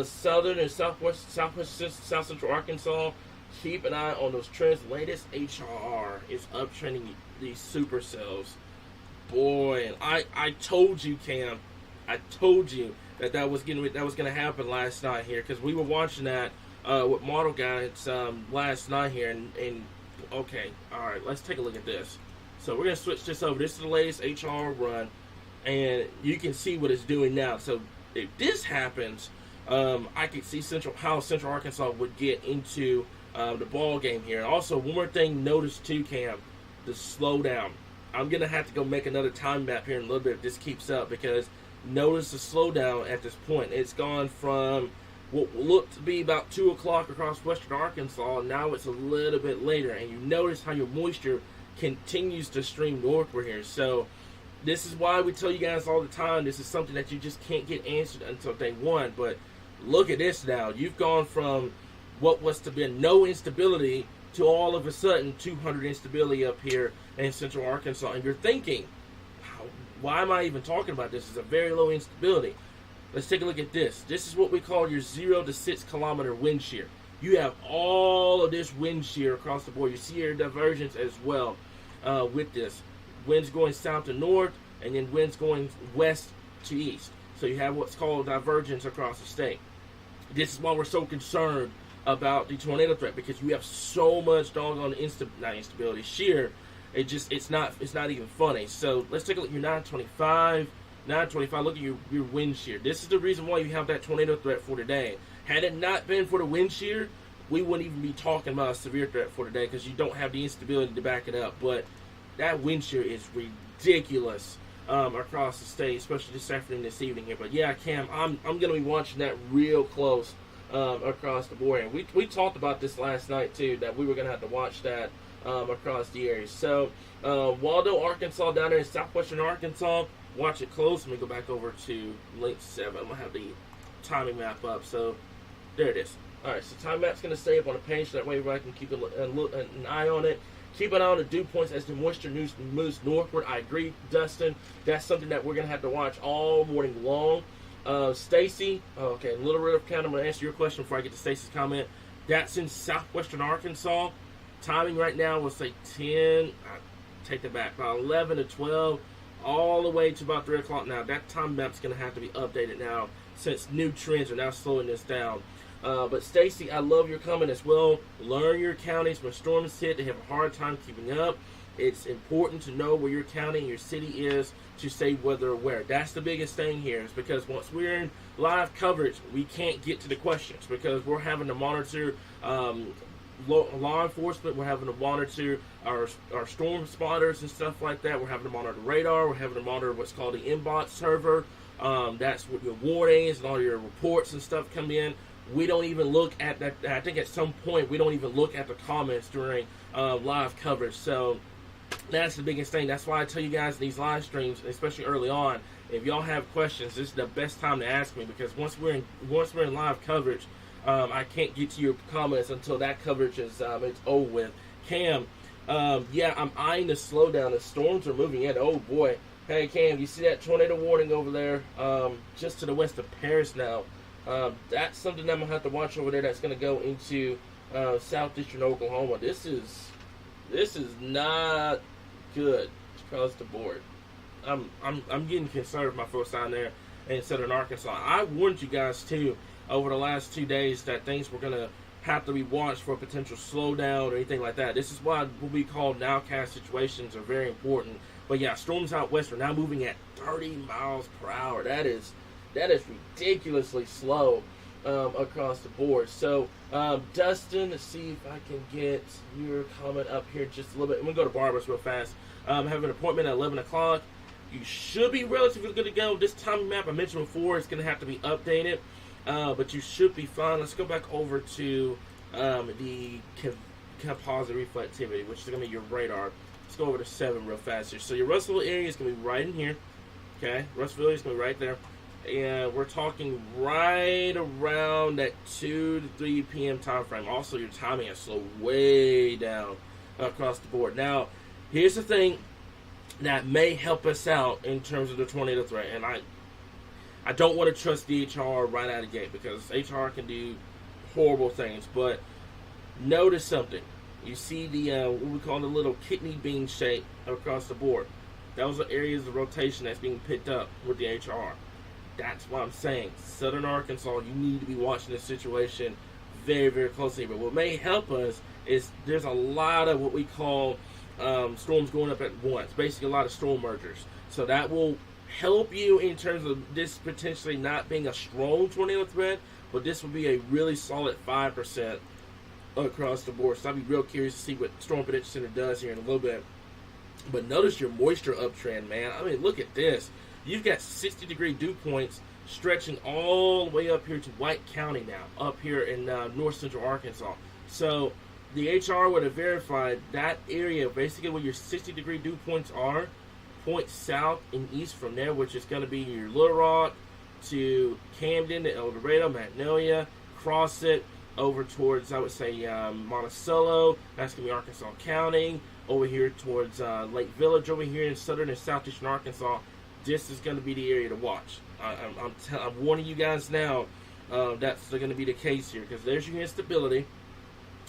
Southern and South Central Arkansas, keep an eye on those trends. Latest HRR is uptrending these supercells. Boy, and I told you, Cam. I told you that was going to happen last night here because we were watching that with model guides last night here, and okay, all right, let's take a look at this. So we're gonna switch this over. This is the latest HR run, and you can see what it's doing now. So if this happens, I could see how Central Arkansas would get into the ball game here. And also, one more thing, notice too, Cam, the slowdown. I'm gonna have to go make another time map here in a little bit if this keeps up, because notice the slowdown at this point. It's gone from what looked to be about 2 o'clock across western Arkansas, and now it's a little bit later. And you notice how your moisture continues to stream northward here. So this is why we tell you guys all the time, this is something that you just can't get answered until day one. But look at this now. You've gone from what was to be no instability to all of a sudden 200 instability up here in Central Arkansas. And you're thinking, why am I even talking about this? It's a very low instability. Let's take a look at this. This is what we call your 0 to 6 kilometer wind shear. You have all of this wind shear across the board. You see your divergence as well with this. Winds going south to north, and then winds going west to east. So you have what's called divergence across the state. This is why we're so concerned about the tornado threat, because you have so much doggone shear. It's not even funny. So let's take a look at your 925. 925, look at your wind shear. This is the reason why you have that tornado threat for today. Had it not been for the wind shear, we wouldn't even be talking about a severe threat for today, because you don't have the instability to back it up. But that wind shear is ridiculous across the state, especially this afternoon, this evening here. But yeah, Cam, I'm going to be watching that real close across the board. And we talked about this last night too, that we were going to have to watch that across the area. So Waldo, Arkansas, down there in southwestern Arkansas, watch it close. Let me go back over to link 7. I'm going to have the timing map up. So there it is. Alright, so time map's going to stay up on the page, so that way everybody can keep an eye on it. Keep an eye on the dew points as the moisture moves northward. I agree, Dustin. That's something that we're going to have to watch all morning long. Stacy, okay, Little River County, I'm going to answer your question before I get to Stacy's comment. That's in southwestern Arkansas. Timing right now will say 10, take that back, about 11 to 12, all the way to about 3 o'clock now. That time map's going to have to be updated now since new trends are now slowing this down. But Stacy, I love your comment as well. Learn your counties when storms hit. They have a hard time keeping up. It's important to know where your county and your city is to stay weather aware. That's the biggest thing here, is because once we're in live coverage, we can't get to the questions because we're having to monitor law enforcement. We're having to monitor our storm spotters and stuff like that. We're having to monitor radar. We're having to monitor what's called the inbox server. That's what your warnings and all your reports and stuff come in. We don't even look at that. I think at some point we don't even look at the comments during live coverage. So that's the biggest thing. That's why I tell you guys in these live streams, especially early on, if y'all have questions, this is the best time to ask me, because once we're in live coverage, I can't get to your comments until that coverage is it's over with. Cam, yeah, I'm eyeing the slowdown. The storms are moving in. Oh boy. Hey Cam, you see that tornado warning over there, just to the west of Paris now? That's something I'm gonna have to watch over there. That's gonna go into southeastern Oklahoma. This is not good across the board. I'm getting concerned with my folks down there in southern Arkansas. I warned you guys too over the last 2 days that things were gonna have to be watched for a potential slowdown or anything like that. This is why what we call nowcast situations are very important. But yeah, storms out west are now moving at 30 miles per hour. That is ridiculously slow across the board. So, Dustin, let's see if I can get your comment up here just a little bit. I'm going to go to Barbara's real fast. I have an appointment at 11 o'clock. You should be relatively good to go. This timing map I mentioned before is going to have to be updated, but you should be fine. Let's go back over to the composite reflectivity, which is going to be your radar. Let's go over to 7 real fast here. So your Russellville area is going to be right in here. Okay, Russellville area is going to be right there. And we're talking right around that 2 to 3 p.m. time frame. Also, your timing has slowed way down across the board. Now, here's the thing that may help us out in terms of the tornado threat. And I don't want to trust the HR right out of the gate, because HR can do horrible things. But notice something. You see the what we call the little kidney bean shape across the board. Those are areas of rotation that's being picked up with the HR. That's what I'm saying. Southern Arkansas, you need to be watching this situation very, very closely. But what may help us is there's a lot of what we call storms going up at once. Basically, a lot of storm mergers. So that will help you in terms of this potentially not being a strong tornado threat, but this will be a really solid 5% across the board. So I'll be real curious to see what Storm Prediction Center does here in a little bit. But notice your moisture uptrend, man. I mean, look at this. You've got 60-degree dew points stretching all the way up here to White County now, up here in north central Arkansas. So the HR would have verified that area, basically where your 60-degree dew points are, point south and east from there, which is going to be your Little Rock to Camden to El Dorado, Magnolia, cross it over towards, I would say, Monticello. That's going to be Arkansas County. Over here towards Lake Village, over here in southern and southeastern Arkansas. This is going to be the area to watch. I'm warning you guys now. That's going to be the case here, because there's your instability.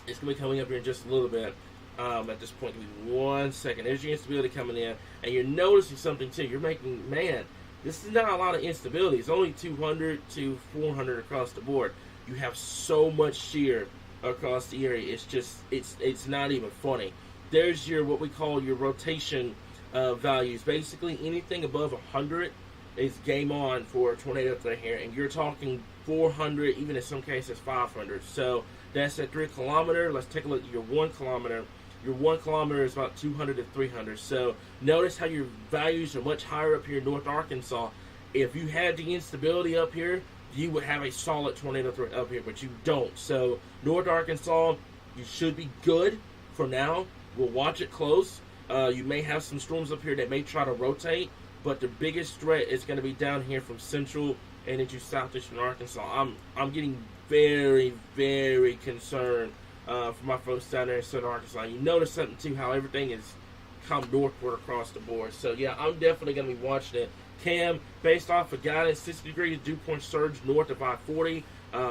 It's going to be coming up here in just a little bit. At this point, give me 1 second. There's your instability coming in, and you're noticing something too. You're making, man, this is not a lot of instability. It's only 200 to 400 across the board. You have so much shear across the area. It's just, it's not even funny. There's your, what we call your rotation values. Basically, anything above 100 is game on for a tornado threat here, and you're talking 400, even in some cases 500. So that's at 3 kilometer. Let's take a look at your 1 kilometer. Your 1 kilometer is about 200 to 300. So notice how your values are much higher up here in North Arkansas. If you had the instability up here, you would have a solid tornado threat up here, but you don't. So North Arkansas, you should be good for now. we'll watch it close. You may have some storms up here that may try to rotate, but the biggest threat is going to be down here from central and into southeastern Arkansas. I'm getting very, very concerned for my folks down there in southern Arkansas. You notice something too, how everything is come northward across the board. So yeah, I'm definitely going to be watching it. Cam, based off of guidance, 60 degrees dew point surge north of I-40.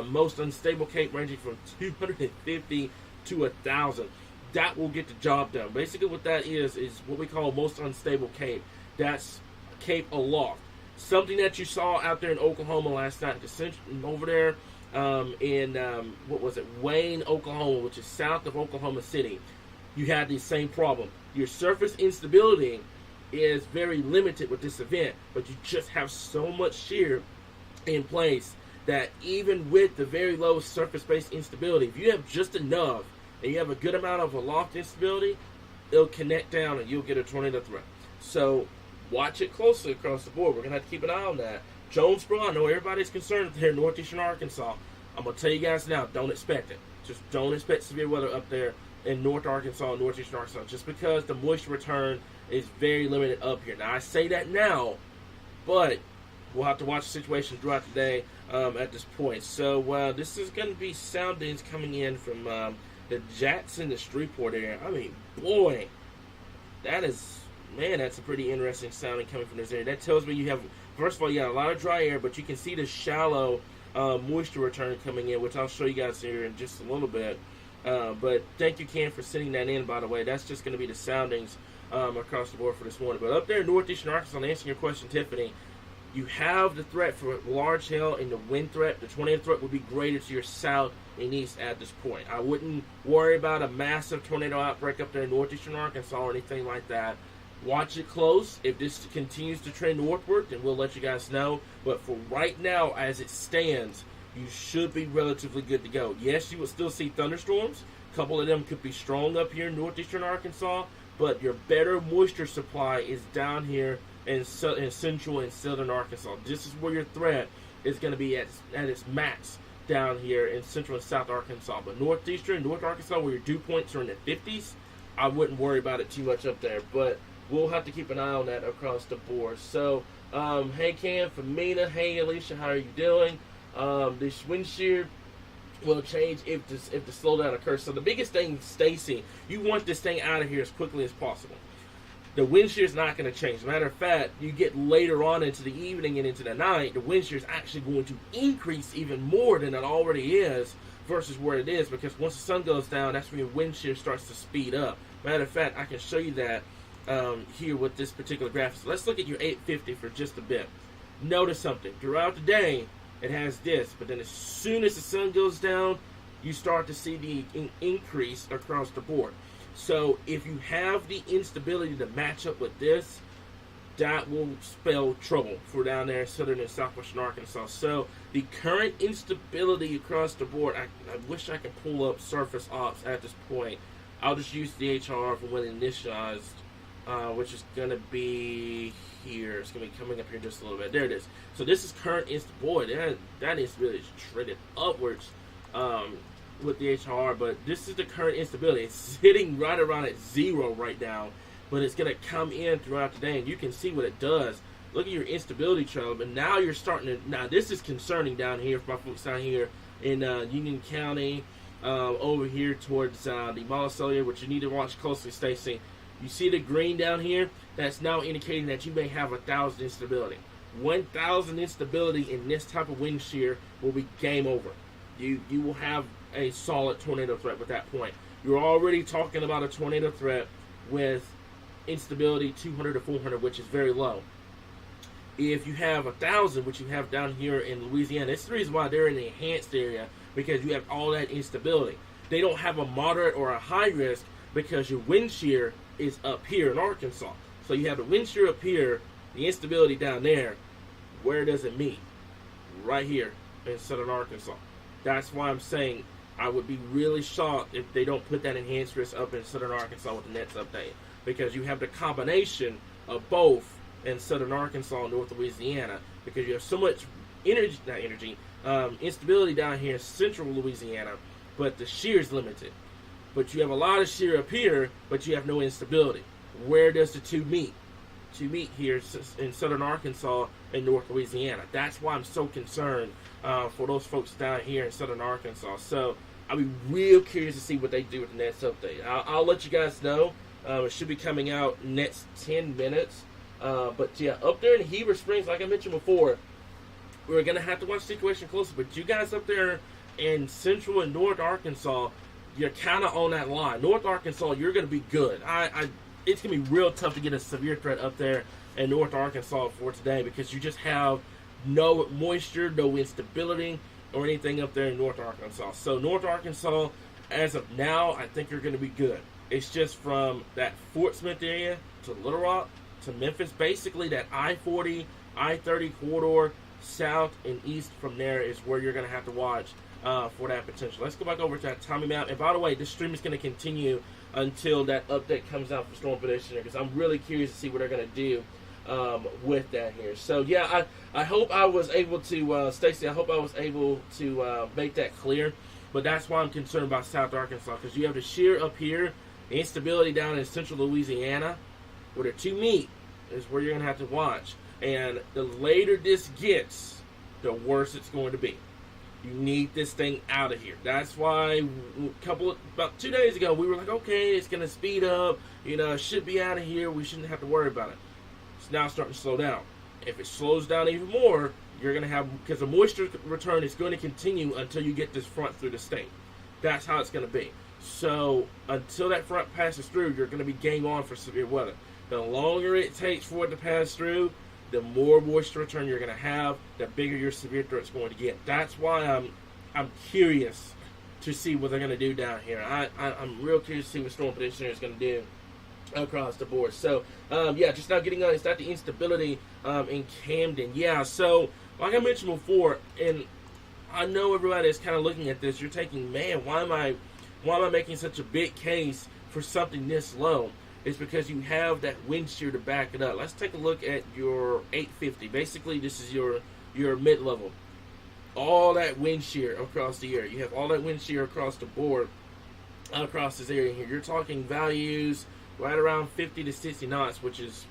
Most unstable cape ranging from 250 to 1,000. That will get the job done. Basically what that is what we call most unstable cape. That's cape aloft. Something that you saw out there in Oklahoma last night, over there in, Wayne, Oklahoma, which is south of Oklahoma City. You had the same problem. Your surface instability is very limited with this event, but you just have so much shear in place that even with the very low surface-based instability, if you have just enough and you have a good amount of aloft instability, it'll connect down and you'll get a tornado threat. So watch it closely across the board. We're going to have to keep an eye on that. Jonesboro, I know everybody's concerned there in northeastern Arkansas. I'm going to tell you guys now, don't expect it. Just don't expect severe weather up there in North Arkansas, northeastern Arkansas, just because the moisture return is very limited up here. Now, I say that now, but we'll have to watch the situation throughout the day at this point. So, this is going to be soundings coming in from the Jackson to Shreveport area. I mean, boy, that's a pretty interesting sounding coming from this area. That tells me you have, first of all, you got a lot of dry air, but you can see the shallow moisture return coming in, which I'll show you guys here in just a little bit. But thank you, Ken, for sending that in, by the way. That's just going to be the soundings across the board for this morning. But up there in northeastern Arkansas, answering your question, Tiffany, you have the threat for large hail and the wind threat. The tornado threat would be greater to your south and east at this point. I wouldn't worry about a massive tornado outbreak up there in northeastern Arkansas or anything like that. Watch it close. If this continues to trend northward, then we'll let you guys know. But for right now, as it stands, you should be relatively good to go. Yes, you will still see thunderstorms. A couple of them could be strong up here in northeastern Arkansas, but your better moisture supply is down here in central and southern Arkansas. This is where your threat is going to be at its max down here in central and south Arkansas. But northeastern, North Arkansas, where your dew points are in the 50s, I wouldn't worry about it too much up there. But we'll have to keep an eye on that across the board. So, hey Cam, Femina, hey Alicia, how are you doing? This wind shear will change if the slowdown occurs. So the biggest thing, Stacy, you want this thing out of here as quickly as possible. The wind shear is not going to change. As a matter of fact, you get later on into the evening and into the night, the wind shear is actually going to increase even more than it already is versus where it is, because once the sun goes down, that's when your wind shear starts to speed up. Matter of fact, I can show you that here with this particular graph. So let's look at your 850 for just a bit. Notice something. Throughout the day, it has this, but then as soon as the sun goes down, you start to see the increase across the board. So if you have the instability to match up with this, that will spell trouble for down there in southern and southwestern Arkansas. So the current instability across the board, I wish I could pull up surface ops at this point. I'll just use the HRR for when initialized, which is going to be here. It's going to be coming up here just a little bit. There it is. So this is current instability. That instability is trending upwards with the HRR, but this is the current instability. It's sitting right around at 0 right now, but it's going to come in throughout the day, and you can see what it does. Look at your instability trail, but now you're starting to, now this is concerning down here for my folks down here in Union County, over here towards the Monticello, which you need to watch closely, Stacy. You see the green down here? That's now indicating that you may have 1,000 instability. 1,000 instability in this type of wind shear will be game over. You will have a solid tornado threat with that point. You're already talking about a tornado threat with instability 200 to 400, which is very low. If you have 1,000, which you have down here in Louisiana, that's the reason why they're in the enhanced area, because you have all that instability. They don't have a moderate or a high risk because your wind shear is up here in Arkansas. So you have the wind shear up here, the instability down there. Where does it meet? Right here in southern Arkansas. That's why I'm saying I would be really shocked if they don't put that enhanced risk up in southern Arkansas with the next update, because you have the combination of both in southern Arkansas and North Louisiana, because you have so much instability down here in central Louisiana, but the shear is limited. but you have a lot of shear up here, but you have no instability. Where does the two meet? To meet here in southern Arkansas and North Louisiana. That's why I'm so concerned for those folks down here in southern Arkansas. So I'll be real curious to see what they do with the next update. I'll let you guys know. It should be coming out next 10 minutes. But yeah, up there in Heber Springs, like I mentioned before, we're going to have to watch the situation closely. But you guys up there in central and north Arkansas, you're kind of on that line. North Arkansas, you're going to be good. It's going to be real tough to get a severe threat up there in North Arkansas for today because you just have no moisture, no instability, or anything up there in North Arkansas. So North Arkansas, as of now, I think you're going to be good. It's just from that Fort Smith area to Little Rock to Memphis, basically that I-40, I-30 corridor, south and east from there is where you're going to have to watch for that potential. Let's go back over to that timing map. And by the way, this stream is going to continue until that update comes out for Storm Prediction because I'm really curious to see what they're going to do with that here. So yeah, I hope I was able to, Stacy, I hope I was able to make that clear. But that's why I'm concerned about South Arkansas because you have the shear up here, instability down in central Louisiana, where the two meet is where you're going to have to watch. And the later this gets, the worse it's going to be. You need this thing out of here. That's why about 2 days ago, we were like, okay, it's going to speed up. It should be out of here. We shouldn't have to worry about it. It's now starting to slow down. If it slows down even more, you're going to have, because the moisture return is going to continue until you get this front through the state. That's how it's going to be. So until that front passes through, you're going to be game on for severe weather. The longer it takes for it to pass through, the more moisture return you're going to have, the bigger your severe threat's going to get. That's why I'm curious to see what they're going to do down here. I'm real curious to see what Storm Prediction is going to do across the board. So, yeah, just now getting on, it's not the instability in Camden. Yeah, so, like I mentioned before, and I know everybody is kind of looking at this, you're thinking, man, why am I making such a big case for something this low? It's because you have that wind shear to back it up. Let's take a look at your 850. Basically, this is your mid-level. All that wind shear across the area. You have all that wind shear across the board, across this area here. You're talking values right around 50 to 60 knots, which is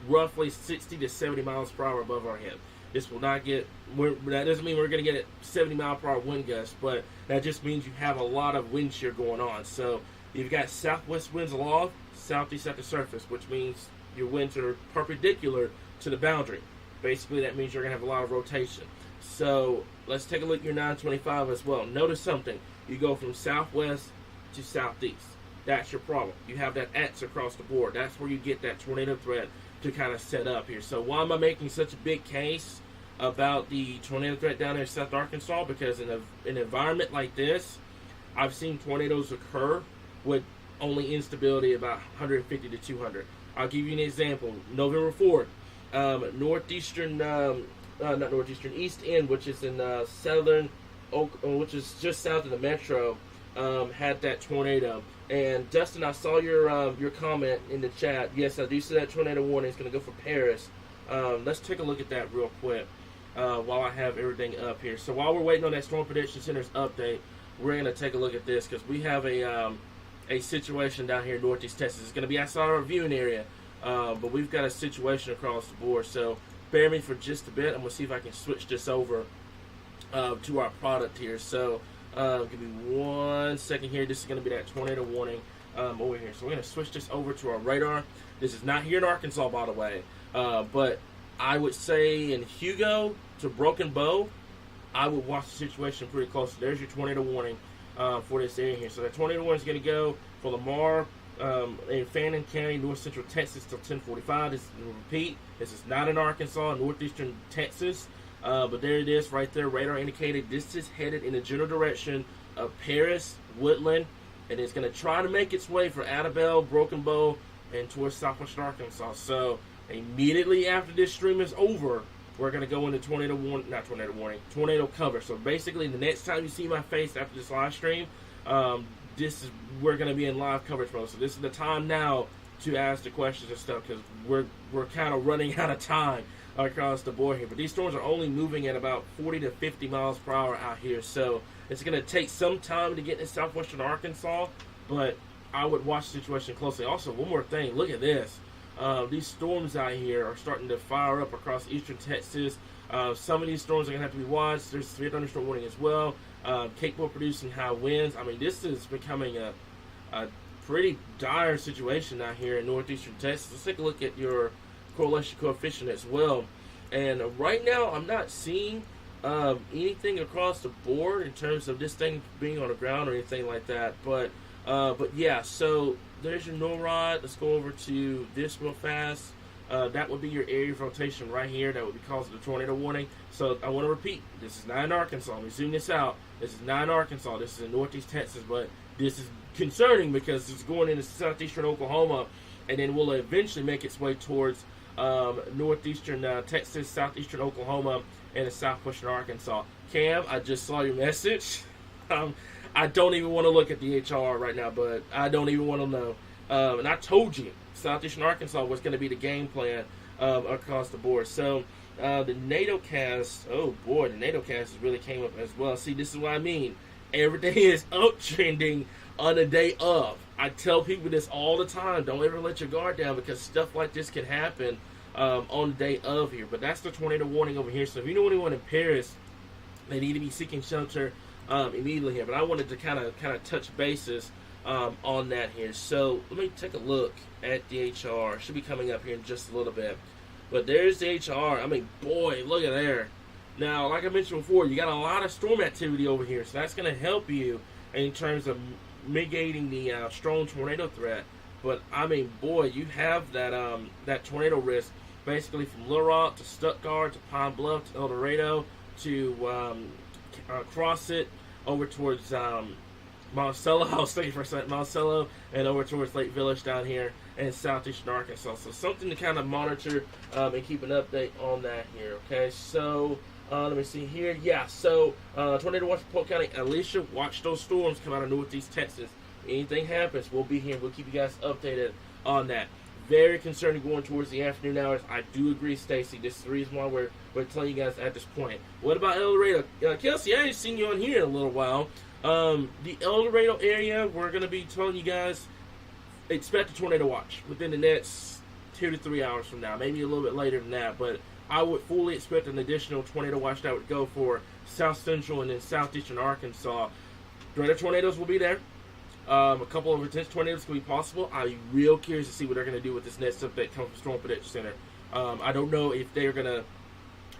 roughly 60 to 70 miles per hour above our head. This will not get, that doesn't mean we're going to get a 70 mile per hour wind gust, but that just means you have a lot of wind shear going on. So you've got southwest winds aloft, southeast at the surface, which means your winds are perpendicular to the boundary. Basically, that means you're going to have a lot of rotation. So let's take a look at your 925 as well. Notice something. You go from southwest to southeast. That's your problem. You have that X across the board. That's where you get that tornado threat to kind of set up here. So why am I making such a big case about the tornado threat down there in South Arkansas? Because in an environment like this, I've seen tornadoes occur with only instability about 150 to 200. I'll give you an example. November 4th, East End, which is in southern Oak, which is just south of the metro, had that tornado. And Dustin, I saw your comment in the chat. Yes, I do see that tornado warning. It's going to go for Paris. Let's take a look at that real quick while I have everything up here. So while we're waiting on that Storm Prediction Center's update, we're going to take a look at this because we have a situation down here in Northeast Texas. It's going to be outside our viewing area, but we've got a situation across the board. So bear me for just a bit. I'm going to see if I can switch this over to our product here. So give me 1 second here. This is going to be that tornado warning over here. So we're going to switch this over to our radar. This is not here in Arkansas, by the way, but I would say in Hugo to Broken Bow, I would watch the situation pretty closely. There's your tornado warning for this area here. So that tornado warning is going to go for Lamar in Fannin County, north central Texas till 10:45. This, repeat, this is not in Arkansas, northeastern Texas, but there it is right there. Radar indicated this is headed in the general direction of Paris, Woodland, and it's going to try to make its way for Annabelle, Broken Bow, and towards southwestern Arkansas. So immediately after this stream is over, we're going to go into tornado cover. So basically, the next time you see my face after this live stream, we're going to be in live coverage mode. So this is the time now to ask the questions and stuff because we're kind of running out of time across the board here. But these storms are only moving at about 40 to 50 miles per hour out here. So it's going to take some time to get into southwestern Arkansas. but I would watch the situation closely. Also, one more thing, look at this. These storms out here are starting to fire up across eastern Texas. Some of these storms are going to have to be watched. There's severe thunderstorm warning as well. Capable of producing high winds. I mean, this is becoming a pretty dire situation out here in northeastern Texas. Let's take a look at your correlation coefficient as well. And right now, I'm not seeing anything across the board in terms of this thing being on the ground or anything like that. But yeah, so there's your NORAD. Let's go over to this real fast. That would be your area of rotation right here. That would be causing the tornado warning. So I want to repeat, this is not in Arkansas. Let me zoom this out. This is not in Arkansas. This is in northeast Texas, but this is concerning because it's going into southeastern Oklahoma, and then will eventually make its way towards northeastern Texas, southeastern Oklahoma, and the southwestern Arkansas. Cam, I just saw your message. I don't even want to look at the HR right now, but I don't even want to know. And I told you, southeastern Arkansas was going to be the game plan across the board. So the Nowcast, oh boy, the Nowcast really came up as well. See, this is what I mean. Everything is uptrending on the day of. I tell people this all the time. Don't ever let your guard down because stuff like this can happen on the day of here. But that's the tornado warning over here. So if you know anyone in Paris, they need to be seeking shelter immediately here. But I wanted to kind of touch bases on that here. So let me take a look at the HR. Should be coming up here in just a little bit. But there's the HR. I mean, boy, look at there. Now, like I mentioned before, you got a lot of storm activity over here, so that's going to help you in terms of mitigating the strong tornado threat. But I mean, boy, you have that tornado risk basically from Little Rock to Stuttgart to Pine Bluff to El Dorado to cross it over towards Monticello. I was thinking for a second, Monticello, and over towards Lake Village down here in southeastern Arkansas. So something to kind of monitor and keep an update on that here. Okay, so let me see here. Yeah, so tornado watch Polk County. Alicia, watch those storms come out of northeast Texas. Anything happens, we'll be here. We'll keep you guys updated on that. Very concerning going towards the afternoon hours. I do agree, Stacy. This is the reason why we're telling you guys at this point. What about El Dorado? Kelsey, I ain't seen you on here in a little while. The El Dorado area, we're going to be telling you guys, expect a tornado watch within the next 2 to 3 hours from now. Maybe a little bit later than that, but I would fully expect an additional tornado watch that would go for south central and then southeastern Arkansas. Greater tornadoes will be there. A couple of intense tornadoes could be possible. I'm real curious to see what they're going to do with this next update coming from Storm Prediction Center. I don't know if they're going to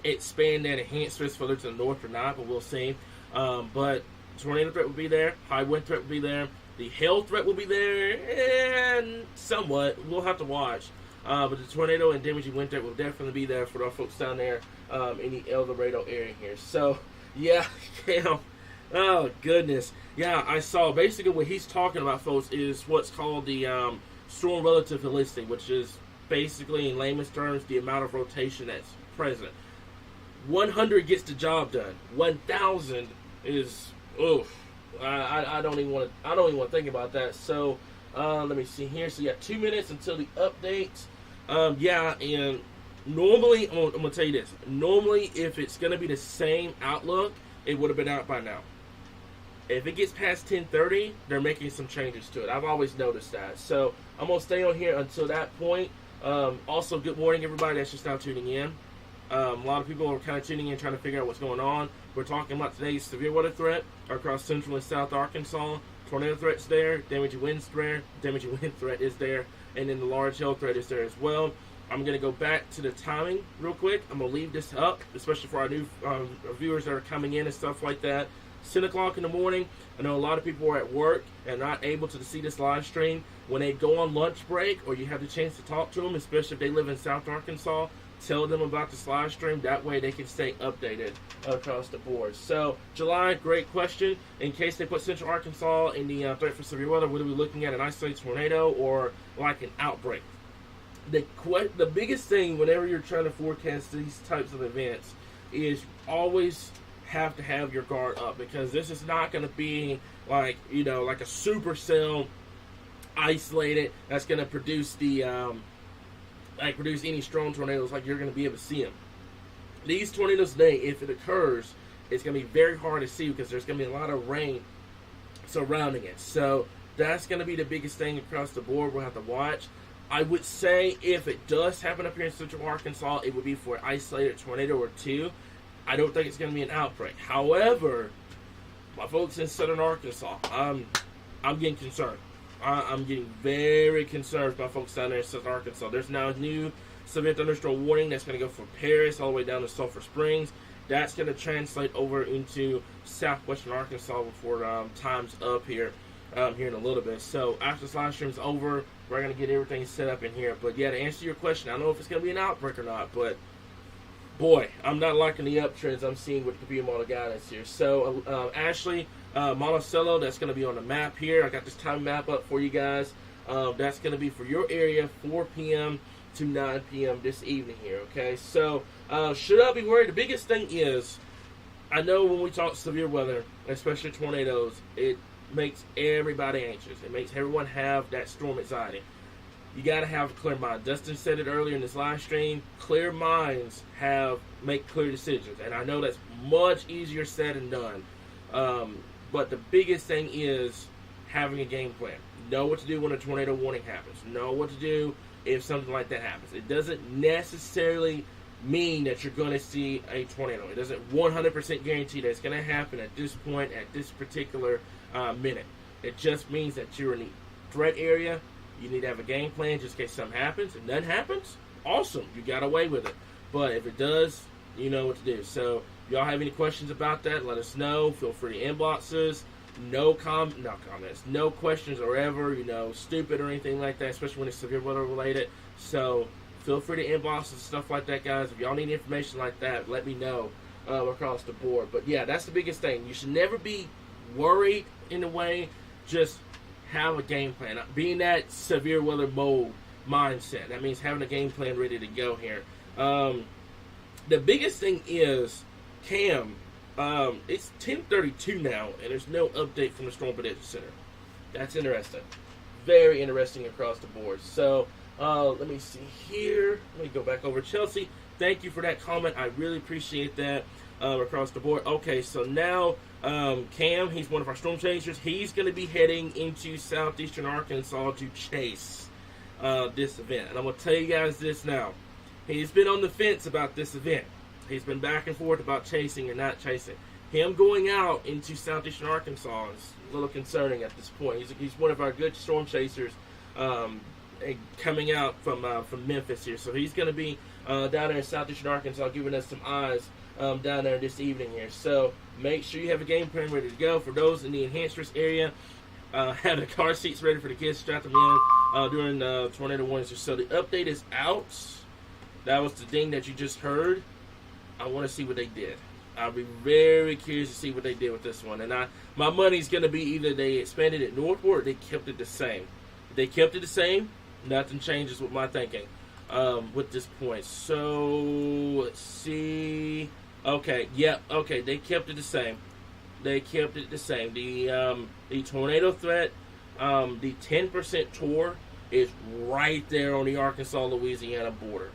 expand that enhanced risk further to the north or not, but we'll see. But tornado threat will be there. High wind threat will be there. The hail threat will be there, and somewhat. We'll have to watch. But the tornado and damaging wind threat will definitely be there for our folks down there in the El Dorado area here. So, yeah, Cam. Oh, goodness. Yeah, I saw basically what he's talking about, folks, is what's called the storm relative helicity, which is basically, in layman's terms, the amount of rotation that's present. 100 gets the job done. 1,000 is, oof. I don't even want to think about that. So, let me see here. So, 2 minutes until the update. Yeah, and normally, I'm going to tell you this. Normally, if it's going to be the same outlook, it would have been out by now. If it gets past 10:30, they're making some changes to it. I've always noticed that. So, I'm going to stay on here until that point. Also, good morning, everybody that's just now tuning in. A lot of people are kind of tuning in, trying to figure out what's going on. We're talking about today's severe weather threat across central and south Arkansas. Tornado threat's there. Damaging winds there. Damaging wind threat is there. And then the large hail threat is there as well. I'm going to go back to the timing real quick. I'm going to leave this up, especially for our new viewers that are coming in and stuff like that. 10 o'clock in the morning. I know a lot of people are at work and not able to see this live stream. When they go on lunch break or you have the chance to talk to them, especially if they live in South Arkansas, tell them about this live stream. That way they can stay updated across the board. So, July, great question. In case they put Central Arkansas in the threat for severe weather, what are we looking at? An isolated tornado or like an outbreak? The biggest thing whenever you're trying to forecast these types of events is always have to have your guard up, because this is not going to be like, like a supercell isolated that's going to produce the produce any strong tornadoes like you're going to be able to see them. These tornadoes today, if it occurs, it's going to be very hard to see because there's going to be a lot of rain surrounding it. So that's going to be the biggest thing across the board we'll have to watch. I would say if it does happen up here in central Arkansas, it would be for an isolated tornado or two. I don't think it's going to be an outbreak. However, my folks in southern Arkansas, I'm getting concerned. I'm getting very concerned by folks down there in southern Arkansas. There's now a new severe thunderstorm warning that's going to go from Paris all the way down to Sulphur Springs. That's going to translate over into southwestern Arkansas before time's up here in a little bit. So after this live stream's over, we're going to get everything set up in here. But yeah, to answer your question, I don't know if it's going to be an outbreak or not, but boy, I'm not liking the uptrends I'm seeing with the computer model guidance here. So Ashley, Monticello, that's going to be on the map here. I got this time map up for you guys. That's going to be for your area, 4 p.m. to 9 p.m. this evening here, okay? So should I be worried? The biggest thing is, I know when we talk severe weather, especially tornadoes, it makes everybody anxious. It makes everyone have that storm anxiety. You got to have a clear mind. Dustin said it earlier in this live stream. Clear minds make clear decisions. And I know that's much easier said than done. But the biggest thing is having a game plan. Know what to do when a tornado warning happens. Know what to do if something like that happens. It doesn't necessarily mean that you're going to see a tornado. It doesn't 100% guarantee that it's going to happen at this point, at this particular minute. It just means that you're in the threat area. You need to have a game plan just in case something happens. If nothing happens, awesome. You got away with it. But if it does, you know what to do. So if y'all have any questions about that, let us know. Feel free to inbox us. No comments. No questions are ever, stupid or anything like that, especially when it's severe weather related. So feel free to inbox and stuff like that, guys. If y'all need information like that, let me know across the board. But yeah, that's the biggest thing. You should never be worried in a way. Just have a game plan. Be in that severe weather mode mindset. That means having a game plan ready to go here. The biggest thing is Cam. It's 10:32 now, and there's no update from the Storm Prediction Center. That's interesting. Very interesting across the board. So, let me see here. Let me go back over. Chelsea, thank you for that comment. I really appreciate that across the board. Okay, so now Cam, he's one of our storm chasers. He's going to be heading into southeastern Arkansas to chase this event. And I'm going to tell you guys this now. He's been on the fence about this event. He's been back and forth about chasing and not chasing. Him going out into southeastern Arkansas is a little concerning at this point. He's one of our good storm chasers coming out from Memphis here. So he's going to be down there in southeastern Arkansas giving us some eyes down there this evening here. So make sure you have a game plan ready to go. For those in the enhanced risk area, have the car seats ready for the kids, strap them in during tornado warnings. So the update is out. That was the ding that you just heard. I want to see what they did. I'll be very curious to see what they did with this one. And my money's going to be either they expanded it northward or they kept it the same. If they kept it the same, nothing changes with my thinking with this point. So, let's see. Okay, yep, okay, they kept it the same. They kept it the same. The tornado threat, the 10% tour is right there on the Arkansas-Louisiana border.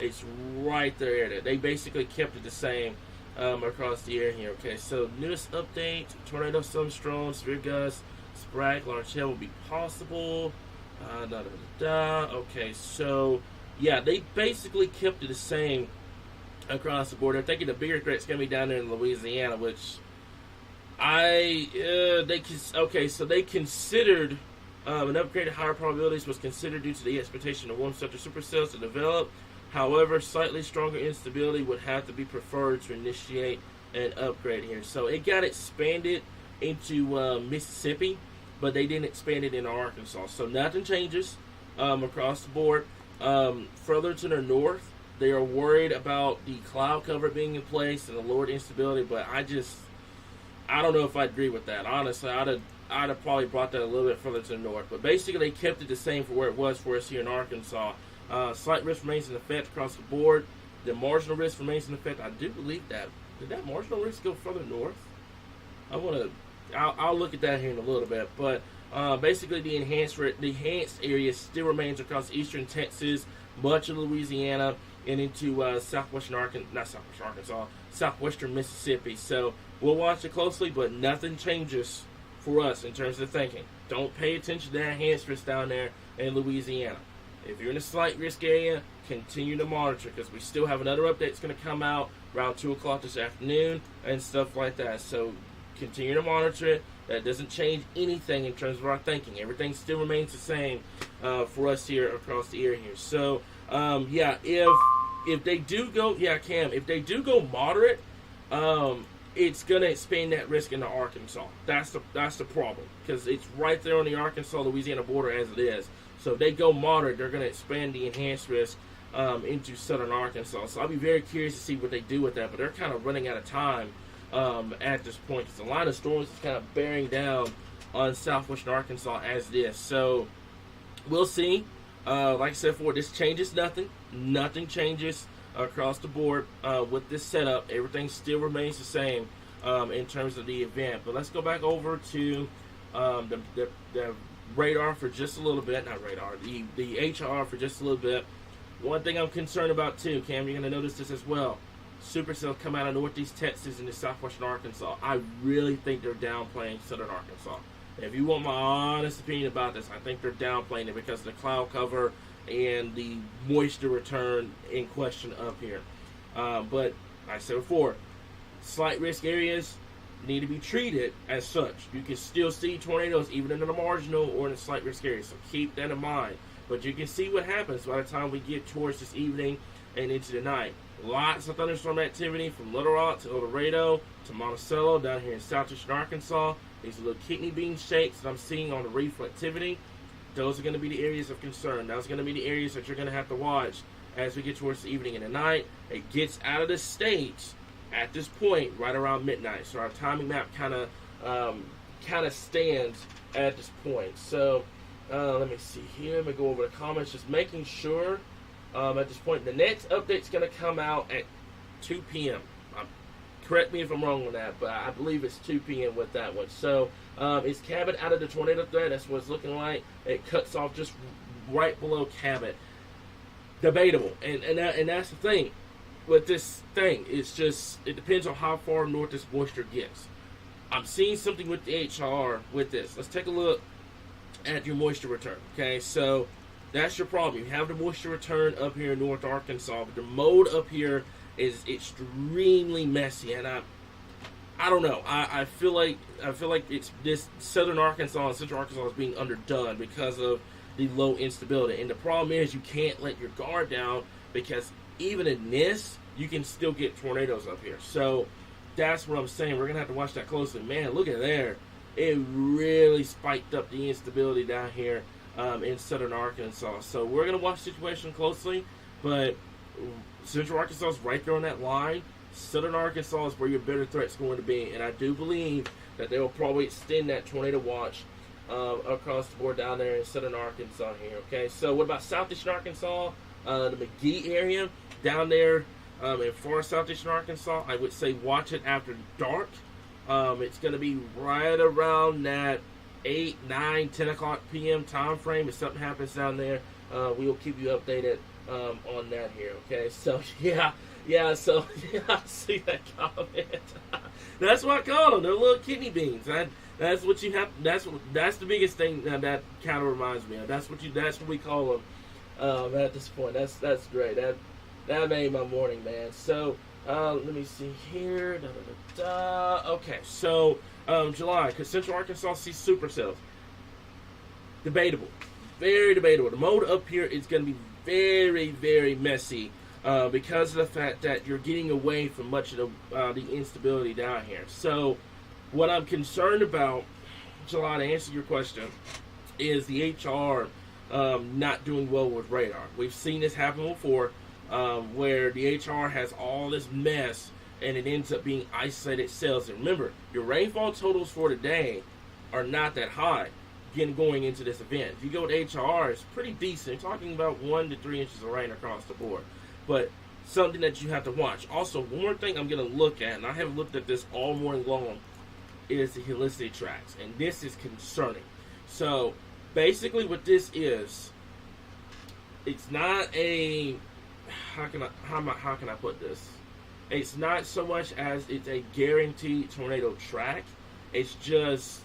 It's right there. They basically kept it the same across the air here. Okay, so newest update: tornado, some strong, severe gusts, sporadic, large hail will be possible. Okay, so yeah, they basically kept it the same across the board. They're thinking the bigger threat's going to be down there in Louisiana, which so they considered an upgraded higher probabilities was considered due to the expectation of warm sector supercells to develop. However, slightly stronger instability would have to be preferred to initiate an upgrade here. So it got expanded into Mississippi, but they didn't expand it into Arkansas. So nothing changes across the board. Further to the north, they are worried about the cloud cover being in place and the lowered instability, but I don't know if I agree with that. Honestly, I'd have probably brought that a little bit further to the north. But basically, they kept it the same for where it was for us here in Arkansas. Slight risk remains in effect across the board. The marginal risk remains in effect. I do believe that. Did that marginal risk go further north? I'll look at that here in a little bit. But basically, the enhanced area still remains across eastern Texas, much of Louisiana, and into southwestern Mississippi. So we'll watch it closely, but nothing changes for us in terms of thinking. Don't pay attention to that enhanced risk down there in Louisiana. If you're in a slight risk area, continue to monitor, because we still have another update that's going to come out around 2 o'clock this afternoon and stuff like that. So continue to monitor it. That doesn't change anything in terms of our thinking. Everything still remains the same for us here across the area here. So, if they do go, Cam, if they do go moderate, it's going to expand that risk into Arkansas. That's the problem, because it's right there on the Arkansas-Louisiana border as it is. So if they go moderate, they're going to expand the enhanced risk into southern Arkansas. So I'll be very curious to see what they do with that. But they're kind of running out of time at this point, because the line of storms is kind of bearing down on southwestern Arkansas as it is. So we'll see. Like I said before, this changes nothing. Nothing changes across the board with this setup. Everything still remains the same in terms of the event. But let's go back over to the radar for just a little bit. Not radar, the HR for just a little bit. One thing I'm concerned about too, Cam, you're going to notice this as well. Supercells come out of northeast Texas into southwestern Arkansas. I really think they're downplaying southern Arkansas. If you want my honest opinion about this, I think they're downplaying it because of the cloud cover and the moisture return in question up here. But like I said before, slight risk areas need to be treated as such. You can still see tornadoes even in the marginal or in the slight risk area, so keep that in mind. But you can see what happens by the time we get towards this evening and into the night. Lots of thunderstorm activity from Little Rock to El Dorado to Monticello down here in southeastern Arkansas. These little kidney bean shapes that I'm seeing on the reflectivity, those are going to be the areas of concern. Those are going to be the areas that you're going to have to watch as we get towards the evening and the night. It gets out of the state at this point right around midnight. So our timing map kind of stands at this point. So let me see here. Let me go over the comments, just making sure at this point. The next update's going to come out at 2 p.m. Correct me if I'm wrong on that, but I believe it's 2 p.m. with that one. So it's Cabot out of the tornado threat. That's what it's looking like. It cuts off just right below Cabot. Debatable, and that's the thing with this thing. It's just, it depends on how far north this moisture gets. I'm seeing something with the HR with this. Let's take a look at your moisture return. Okay, so that's your problem. You have the moisture return up here in North Arkansas, but the mode up here is extremely messy, and I don't know. I feel like it's this southern Arkansas and central Arkansas is being underdone because of the low instability. And the problem is you can't let your guard down, because even in this, you can still get tornadoes up here. So that's what I'm saying. We're gonna have to watch that closely. Man, look at there. It really spiked up the instability down here in southern Arkansas. So we're gonna watch the situation closely, but central Arkansas is right there on that line. Southern Arkansas is where your bigger threat's going to be, and I do believe that they will probably extend that tornado watch across the board down there in southern Arkansas here. Okay, so what about southeastern Arkansas, the McGee area down there in far southeastern Arkansas? I would say watch it after dark. It's going to be right around that 8, 9, 10 o'clock p.m. time frame. If something happens down there, we will keep you updated on that here. Okay, so so I see that comment. That's what I call them. They're little kidney beans. That's what you have. That's the biggest thing that kind of reminds me of. That's what we call them at this point. That's great. That made my morning, man. So let me see here. Okay, so July, because Central Arkansas sees supercells. Debatable, very debatable. The mode up here is going to be very, very messy because of the fact that you're getting away from much of the instability down here. So what I'm concerned about, July, to answer your question, is the HR not doing well with radar. We've seen this happen before, where the HR has all this mess and it ends up being isolated cells. And remember, your rainfall totals for today are not that high going into this event. If you go with HR, it's pretty decent. You're talking about 1 to 3 inches of rain across the board. But something that you have to watch. Also, one more thing I'm going to look at, and I haven't looked at this all morning long, is the helicity tracks. And this is concerning. So, basically what this is, it's not a, how can I put this? It's not so much as it's a guaranteed tornado track. It's just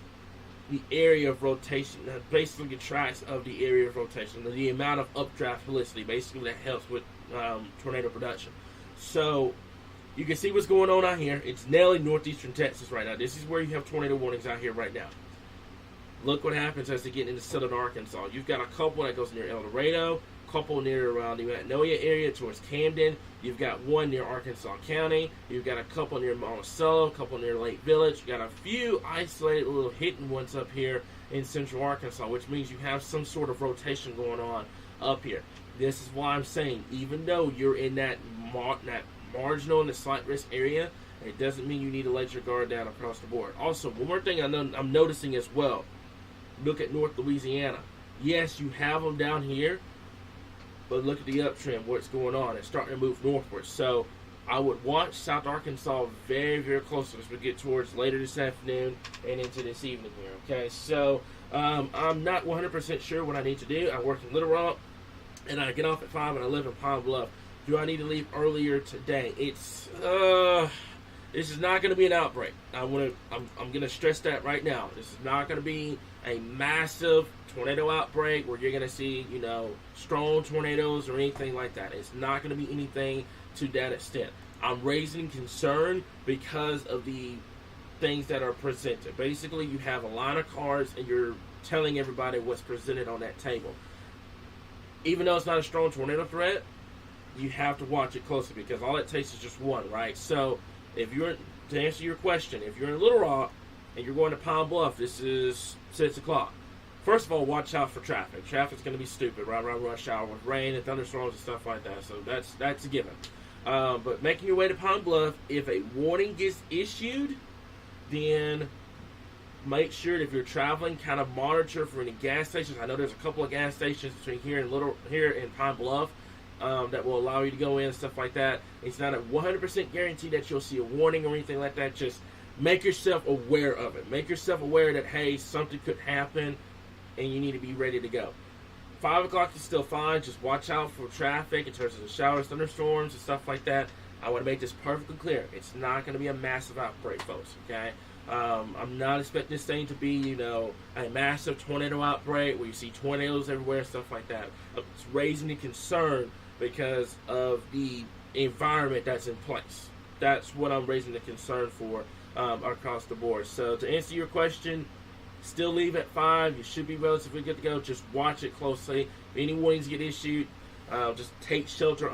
the area of rotation. That basically tracks of the area of rotation, the amount of updraft helicity. Basically, that helps with tornado production. So you can see what's going on out here. It's nailing northeastern Texas right now. This is where you have tornado warnings out here right now. Look what happens as they get into southern Arkansas. You've got a couple that goes near El Dorado, a couple near around the Magnolia area towards Camden. You've got one near Arkansas County. You've got a couple near Monticello, a couple near Lake Village. You've got a few isolated little hidden ones up here in central Arkansas, which means you have some sort of rotation going on up here. This is why I'm saying, even though you're in that marginal and the slight risk area, it doesn't mean you need to let your guard down across the board. Also, one more thing I'm noticing as well. Look at North Louisiana. Yes, you have them down here, but look at the uptrend, what's going on. It's starting to move northwards. So I would watch South Arkansas very, very closely as we get towards later this afternoon and into this evening here. Okay, so I'm not 100% sure what I need to do. I work in Little Rock, and I get off at 5 and I live in Pine Bluff. Do I need to leave earlier today? This is not going to be an outbreak. I'm going to stress that right now. This is not going to be a massive tornado outbreak where you're going to see, strong tornadoes or anything like that. It's not going to be anything to that extent. I'm raising concern because of the things that are presented. Basically, you have a line of cards and you're telling everybody what's presented on that table. Even though it's not a strong tornado threat, you have to watch it closely because all it takes is just one, right? So, to answer your question, if you're in Little Rock and you're going to Pine Bluff, this is 6 o'clock. First of all, watch out for traffic. Traffic's going to be stupid right around rush hour with rain and thunderstorms and stuff like that. So that's a given. But making your way to Pine Bluff, if a warning gets issued, then make sure that if you're traveling, kind of monitor for any gas stations. I know there's a couple of gas stations between here and Pine Bluff that will allow you to go in and stuff like that. It's not a 100% guarantee that you'll see a warning or anything like that. Just make yourself aware of it. Make yourself aware that, hey, something could happen and you need to be ready to go. 5 o'clock is still fine. Just watch out for traffic in terms of the showers, thunderstorms, and stuff like that. I want to make this perfectly clear. It's not going to be a massive outbreak, folks, okay? I'm not expecting this thing to be, a massive tornado outbreak where you see tornadoes everywhere and stuff like that. It's raising the concern because of the environment that's in place. That's what I'm raising the concern for across the board. So to answer your question, still leave at 5. You should be relatively good to go. Just watch it closely. If any warnings get issued, just take shelter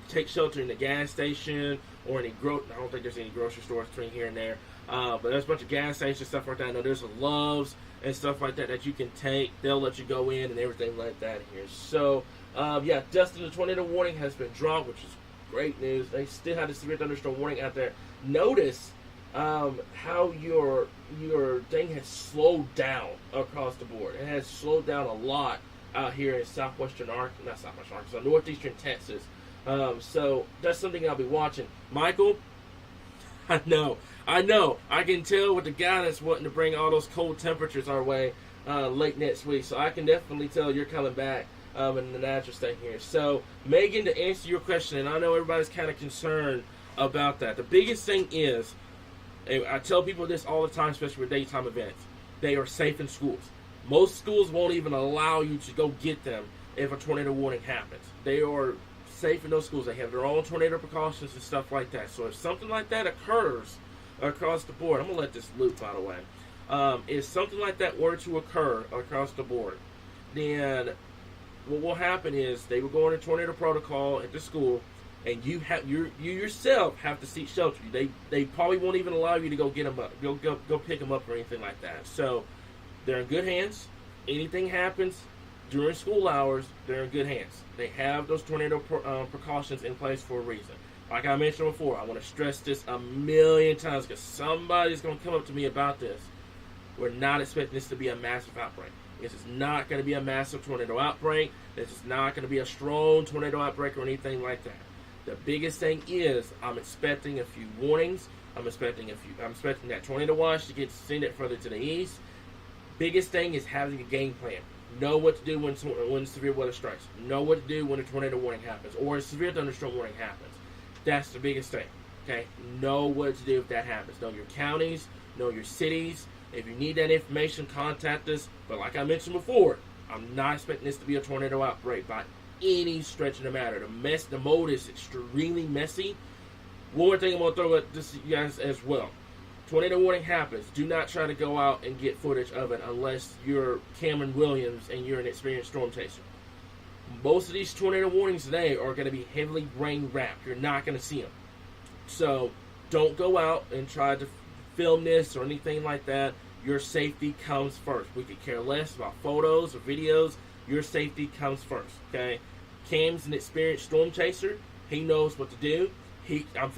take shelter in the gas station or any I don't think there's any grocery stores between here and there. But there's a bunch of gas stations, stuff like that. I know there's Loves and stuff like that you can take. They'll let you go in and everything like that here. So, Dustin, the tornado warning has been dropped, which is great news. They still have the severe thunderstorm warning out there. Notice how your thing has slowed down across the board. It has slowed down a lot out here in northeastern Texas. So that's something I'll be watching. Michael, I know. I can tell with the guy that's wanting to bring all those cold temperatures our way late next week. So I can definitely tell you're coming back in the natural state here. So, Megan, to answer your question, and I know everybody's kind of concerned about that. The biggest thing is, and I tell people this all the time, especially for daytime events, they are safe in schools. Most schools won't even allow you to go get them if a tornado warning happens. They are safe in those schools. They have their own tornado precautions and stuff like that. So if something like that occurs across the board, I'm going to let this loop, by the way. If something like that were to occur across the board, then what will happen is they will go into tornado protocol at the school, and you yourself have to seek shelter. They probably won't even allow you to go get them up, go pick them up or anything like that. So they're in good hands. Anything happens during school hours, they're in good hands. They have those tornado precautions in place for a reason. Like I mentioned before, I want to stress this a million times because somebody's going to come up to me about this. We're not expecting this to be a massive outbreak. This is not going to be a massive tornado outbreak. This is not going to be a strong tornado outbreak or anything like that. The biggest thing is I'm expecting a few warnings. I'm expecting that tornado watch to get extended further to the east. Biggest thing is having a game plan. Know what to do when severe weather strikes. Know what to do when a tornado warning happens or a severe thunderstorm warning happens. That's the biggest thing. Okay, know what to do if that happens. Know your counties, know your cities. If you need that information, contact us. But like I mentioned before, I'm not expecting this to be a tornado outbreak by any stretch of the matter. The mode is extremely messy. One more thing I'm going to throw at this you guys as well. Tornado warning happens. Do not try to go out and get footage of it unless you're Cameron Williams and you're an experienced storm chaser. Most of these tornado warnings today are going to be heavily rain wrapped. You're not going to see them. So don't go out and try to film this or anything like that. Your safety comes first. We could care less about photos or videos. Your safety comes first. Okay? Cam's an experienced storm chaser. He knows what to do.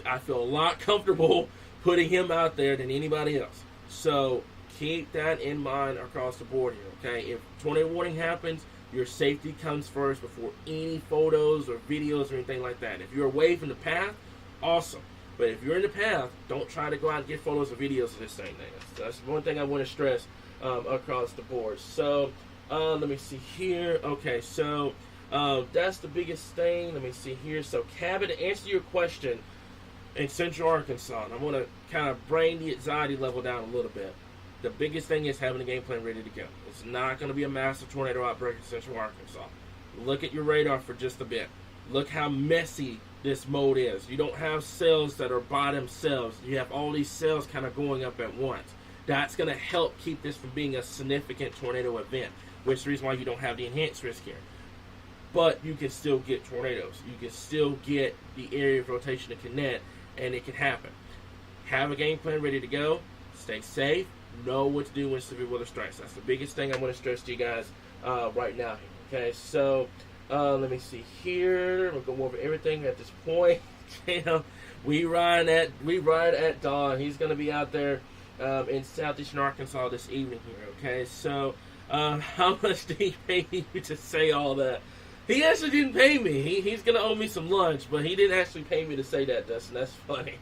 I feel a lot comfortable putting him out there than anybody else. So keep that in mind across the board here. Okay? If tornado warning happens, your safety comes first before any photos or videos or anything like that. If you're away from the path, awesome. But if you're in the path, don't try to go out and get photos or videos of this thing. That's one thing I want to stress across the board. So let me see here. Okay, so that's the biggest thing. Let me see here. So Cabot, to answer your question, in Central Arkansas, and I'm going to kind of bring the anxiety level down a little bit. The biggest thing is having a game plan ready to go. It's not going to be a massive tornado outbreak in Central Arkansas. Look at your radar for just a bit. Look how messy this mode is. You don't have cells that are by themselves. You have all these cells kind of going up at once. That's going to help keep this from being a significant tornado event, which is the reason why you don't have the enhanced risk here. But you can still get tornadoes. You can still get the area of rotation to connect, and it can happen. Have a game plan ready to go. Stay safe. Know what to do when severe weather strikes. That's the biggest thing I want to stress to you guys right now. Okay, so let me see here. We'll go over everything at this point. we ride at dawn. He's going to be out there in southeastern Arkansas this evening here. Okay, so how much did he pay you to say all that? He actually didn't pay me. He's going to owe me some lunch, but he didn't actually pay me to say that, Dustin. That's funny.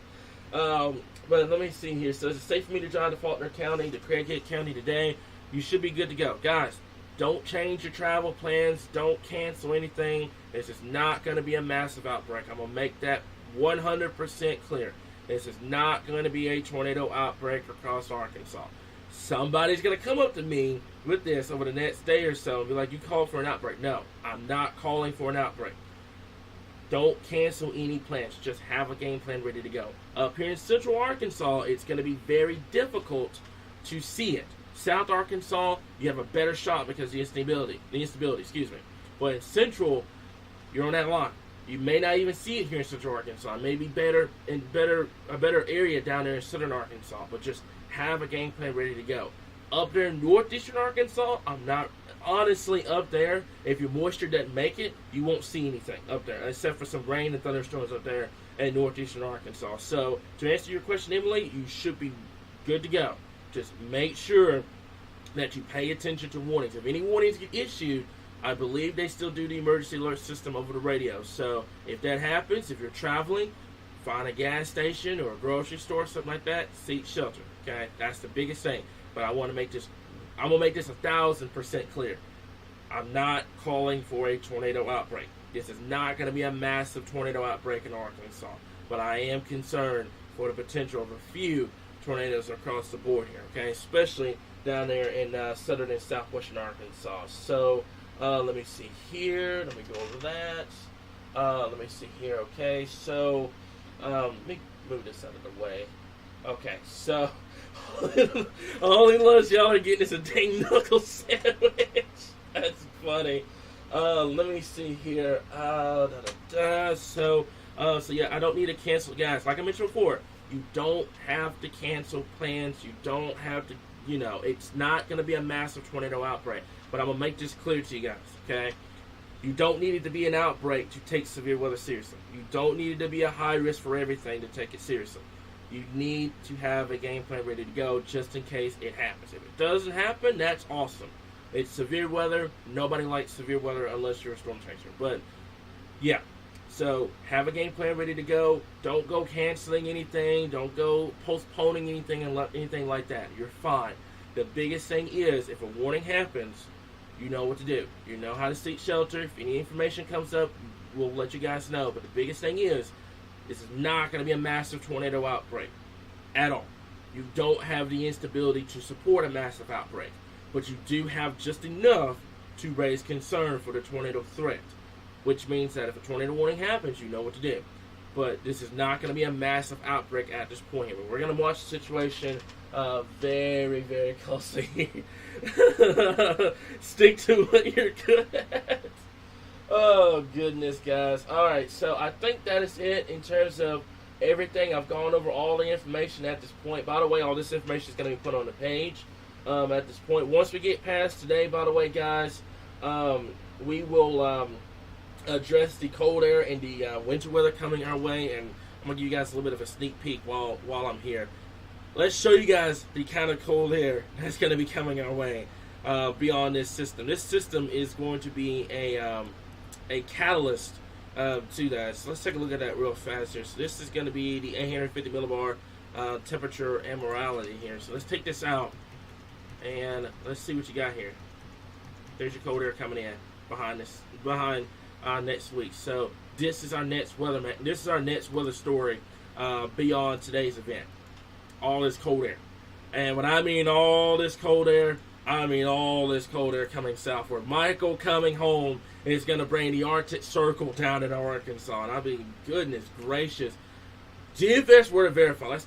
But let me see here. So is it safe for me to drive to Faulkner County, to Craighead County today? You should be good to go. Guys, don't change your travel plans. Don't cancel anything. This is not going to be a massive outbreak. I'm going to make that 100% clear. This is not going to be a tornado outbreak across Arkansas. Somebody's going to come up to me with this over the next day or so and be like, you called for an outbreak. No, I'm not calling for an outbreak. Don't cancel any plans. Just have a game plan ready to go. Up here in Central Arkansas, it's going to be very difficult to see it. South Arkansas, you have a better shot because of the instability, But in Central, you're on that line. You may not even see it here in Central Arkansas. It may be a better area down there in Southern Arkansas. But just have a game plan ready to go. Up there in Northeastern Arkansas, I'm not honestly up there. If your moisture doesn't make it, you won't see anything up there except for some rain and thunderstorms up there in Northeastern Arkansas. So to answer your question, Emily, you should be good to go. Just make sure that you pay attention to warnings. If any warnings get issued, I believe they still do the emergency alert system over the radio. So if that happens, if you're traveling, find a gas station or a grocery store, something like that, seek shelter. Okay, that's the biggest thing. But I'm gonna make this 1,000% clear. I'm not calling for a tornado outbreak. This is not going to be a massive tornado outbreak in Arkansas. But I am concerned for the potential of a few tornadoes across the board here, okay? Especially down there in southern and southwestern Arkansas. So let me see here. Let me go over that. Let me see here, okay? So let me move this out of the way. Okay, so all he loves y'all are getting is a dang knuckle sandwich. That's funny. Let me see here. So yeah, I don't need to cancel, guys. Like I mentioned before, you don't have to cancel plans. You don't have to, it's not going to be a massive tornado outbreak. But I'm going to make this clear to you guys, okay? You don't need it to be an outbreak to take severe weather seriously. You don't need it to be a high risk for everything to take it seriously. You need to have a game plan ready to go just in case it happens. If it doesn't happen, that's awesome. It's severe weather. Nobody likes severe weather unless you're a storm chaser. But, yeah. So, have a game plan ready to go. Don't go canceling anything. Don't go postponing anything and anything like that. You're fine. The biggest thing is, if a warning happens, you know what to do. You know how to seek shelter. If any information comes up, we'll let you guys know. But the biggest thing is, This is not going to be a massive tornado outbreak at all. You don't have the instability to support a massive outbreak, but you do have just enough to raise concern for the tornado threat, which means that if a tornado warning happens, you know what to do. But this is not going to be a massive outbreak at this point here. But we're going to watch the situation very, very closely. Stick to what you're good at. Oh, goodness, guys. All right, so I think that is it in terms of everything. I've gone over all the information at this point. By the way, all this information is going to be put on the page at this point. Once we get past today, by the way, guys, we will address the cold air and the winter weather coming our way, and I'm going to give you guys a little bit of a sneak peek while I'm here. Let's show you guys the kind of cold air that's going to be coming our way beyond this system. This system is going to be a catalyst to that. So let's take a look at that real fast here. So this is going to be the 850 millibar temperature and morality here. So let's take this out and let's see what you got here. There's your cold air coming in behind next week. So this is our next weather. This is our next weather story beyond today's event. All this cold air, and when I mean all this cold air, I mean all this cold air coming southward. Michael coming home is going to bring the Arctic Circle down in Arkansas, and I mean, goodness gracious. GFS were to verify. Let's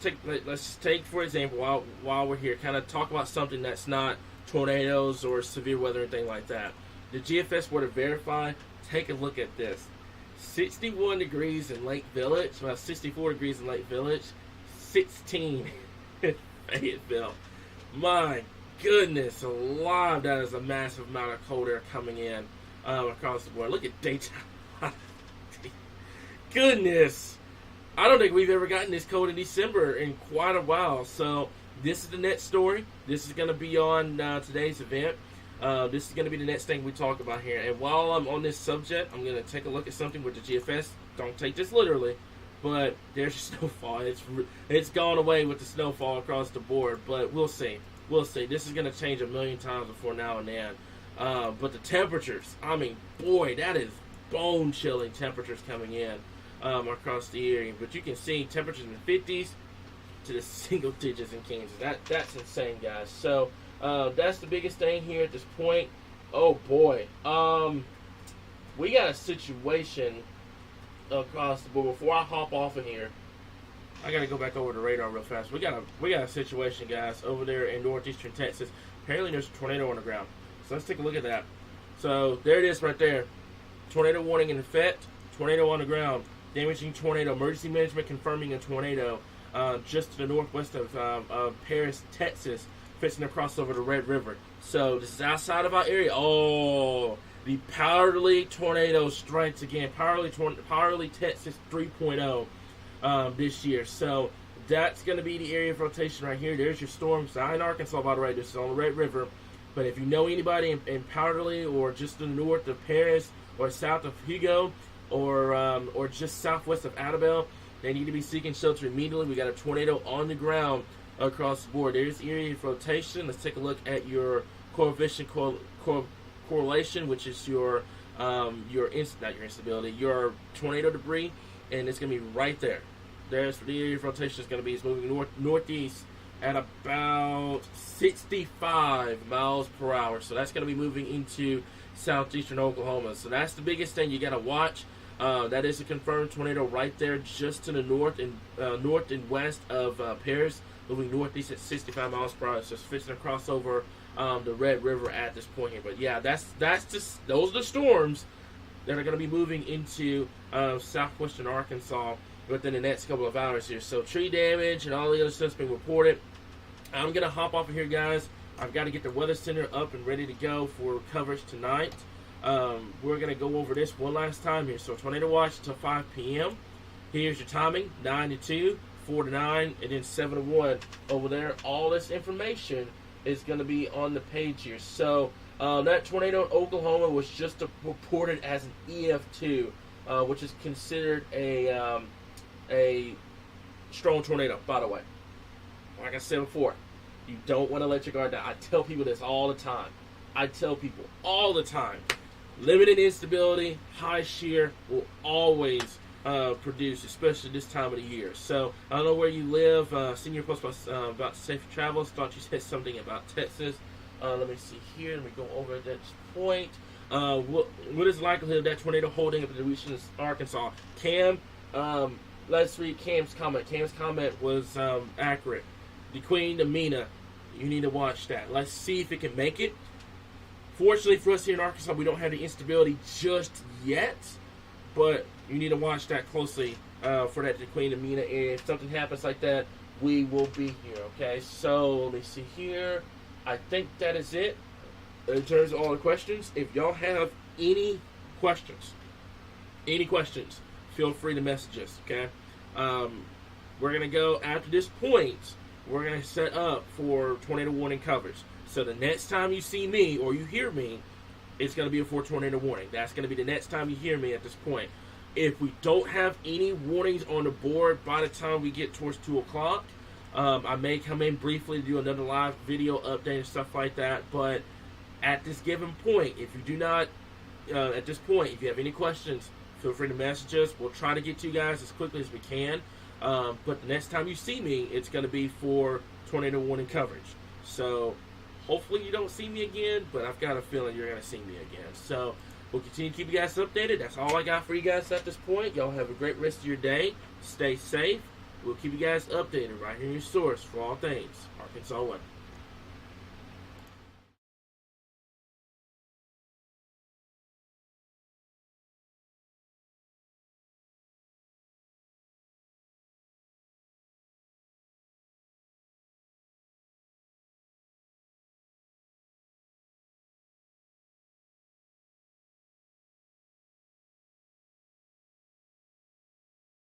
take for example while we're here, kind of talk about something that's not tornadoes or severe weather or anything like that. The GFS were to verify. Take a look at this. 61 degrees in Lake Village, well, 64 degrees in Lake Village, 16 in Fayetteville. My goodness alive, that is a massive amount of cold air coming in across the board. Look at daytime. Goodness. I don't think we've ever gotten this cold in December in quite a while. So this is the next story. This is going to be on today's event. This is going to be the next thing we talk about here. And while I'm on this subject, I'm going to take a look at something with the GFS. Don't take this literally, but there's snowfall. It's gone away with the snowfall across the board, but we'll see. We'll see. This is going to change a million times before now and then. But the temperatures, I mean, boy, that is bone-chilling temperatures coming in across the area. But you can see temperatures in the 50s to the single digits in Kansas. That's insane, guys. So that's the biggest thing here at this point. Oh, boy. We got a situation across the board. Before I hop off of here, I got to go back over the radar real fast. We got a situation, guys, over there in northeastern Texas. Apparently there's a tornado on the ground. So let's take a look at that. So there it is right there. Tornado warning in effect. Tornado on the ground. Damaging tornado. Emergency management confirming a tornado just to the northwest of Paris, Texas, fixing to cross over the Red River. So this is outside of our area. Oh, the Powerly tornado strikes again. Powerly Texas 3.0 this year. So that's going to be the area of rotation right here. There's your storm. It's not in Arkansas, by the way. This is on the Red River. But if you know anybody in Powderly or just to the north of Paris or south of Hugo or just southwest of Adabel, they need to be seeking shelter immediately. We got a tornado on the ground across the board. There's area of rotation. Let's take a look at your coefficient correlation, which is your instability, your tornado debris, and it's going to be right there. There's the area of rotation is going to be. It's moving northeast at about 65 miles per hour. So that's going to be moving into southeastern Oklahoma. So that's the biggest thing you got to watch. That is a confirmed tornado right there, just to the north and west of Paris, moving northeast at 65 miles per hour. So it's fixing to cross over the Red River at this point here. But yeah, that's just those are the storms that are going to be moving into southwestern Arkansas within the next couple of hours here. So tree damage and all the other stuff's been reported. I'm going to hop off of here, guys. I've got to get the Weather Center up and ready to go for coverage tonight. We're going to go over this one last time here. So tornado watch until 5 p.m. Here's your timing, 9 to 2, 4 to 9, and then 7 to 1 over there. All this information is going to be on the page here. So that tornado in Oklahoma was just reported as an EF2, which is considered a strong tornado, by the way. Like I said before, you don't want to let your guard down. I tell people this all the time. Limited instability, high shear will always produce, especially this time of the year. So I don't know where you live. Senior post about safe travels. Thought you said something about Texas. Let me see here. Let me go over that point. What is the likelihood of that tornado holding up in the region of Arkansas? Cam, let's read Cam's comment. Cam's comment was accurate. The Queen, the Mina, you need to watch that. Let's see if it can make it. Fortunately for us here in Arkansas, we don't have the instability just yet, but you need to watch that closely for that the Queen, the Mina. And if something happens like that, we will be here, okay? So let me see here. I think that is it in terms of all the questions. If y'all have any questions, feel free to message us, okay? We're going to go after this point. We're going to set up for tornado warning coverage. So the next time you see me or you hear me, it's going to be for tornado warning. That's going to be the next time you hear me at this point. If we don't have any warnings on the board by the time we get towards 2 o'clock, I may come in briefly to do another live video update and stuff like that. But at this given point, if you do not, at this point, if you have any questions, feel free to message us. We'll try to get to you guys as quickly as we can. But the next time you see me, it's going to be for tornado warning coverage. So hopefully you don't see me again, but I've got a feeling you're going to see me again. So we'll continue to keep you guys updated. That's all I got for you guys at this point. Y'all have a great rest of your day. Stay safe. We'll keep you guys updated right here in your source for all things Arkansas weather.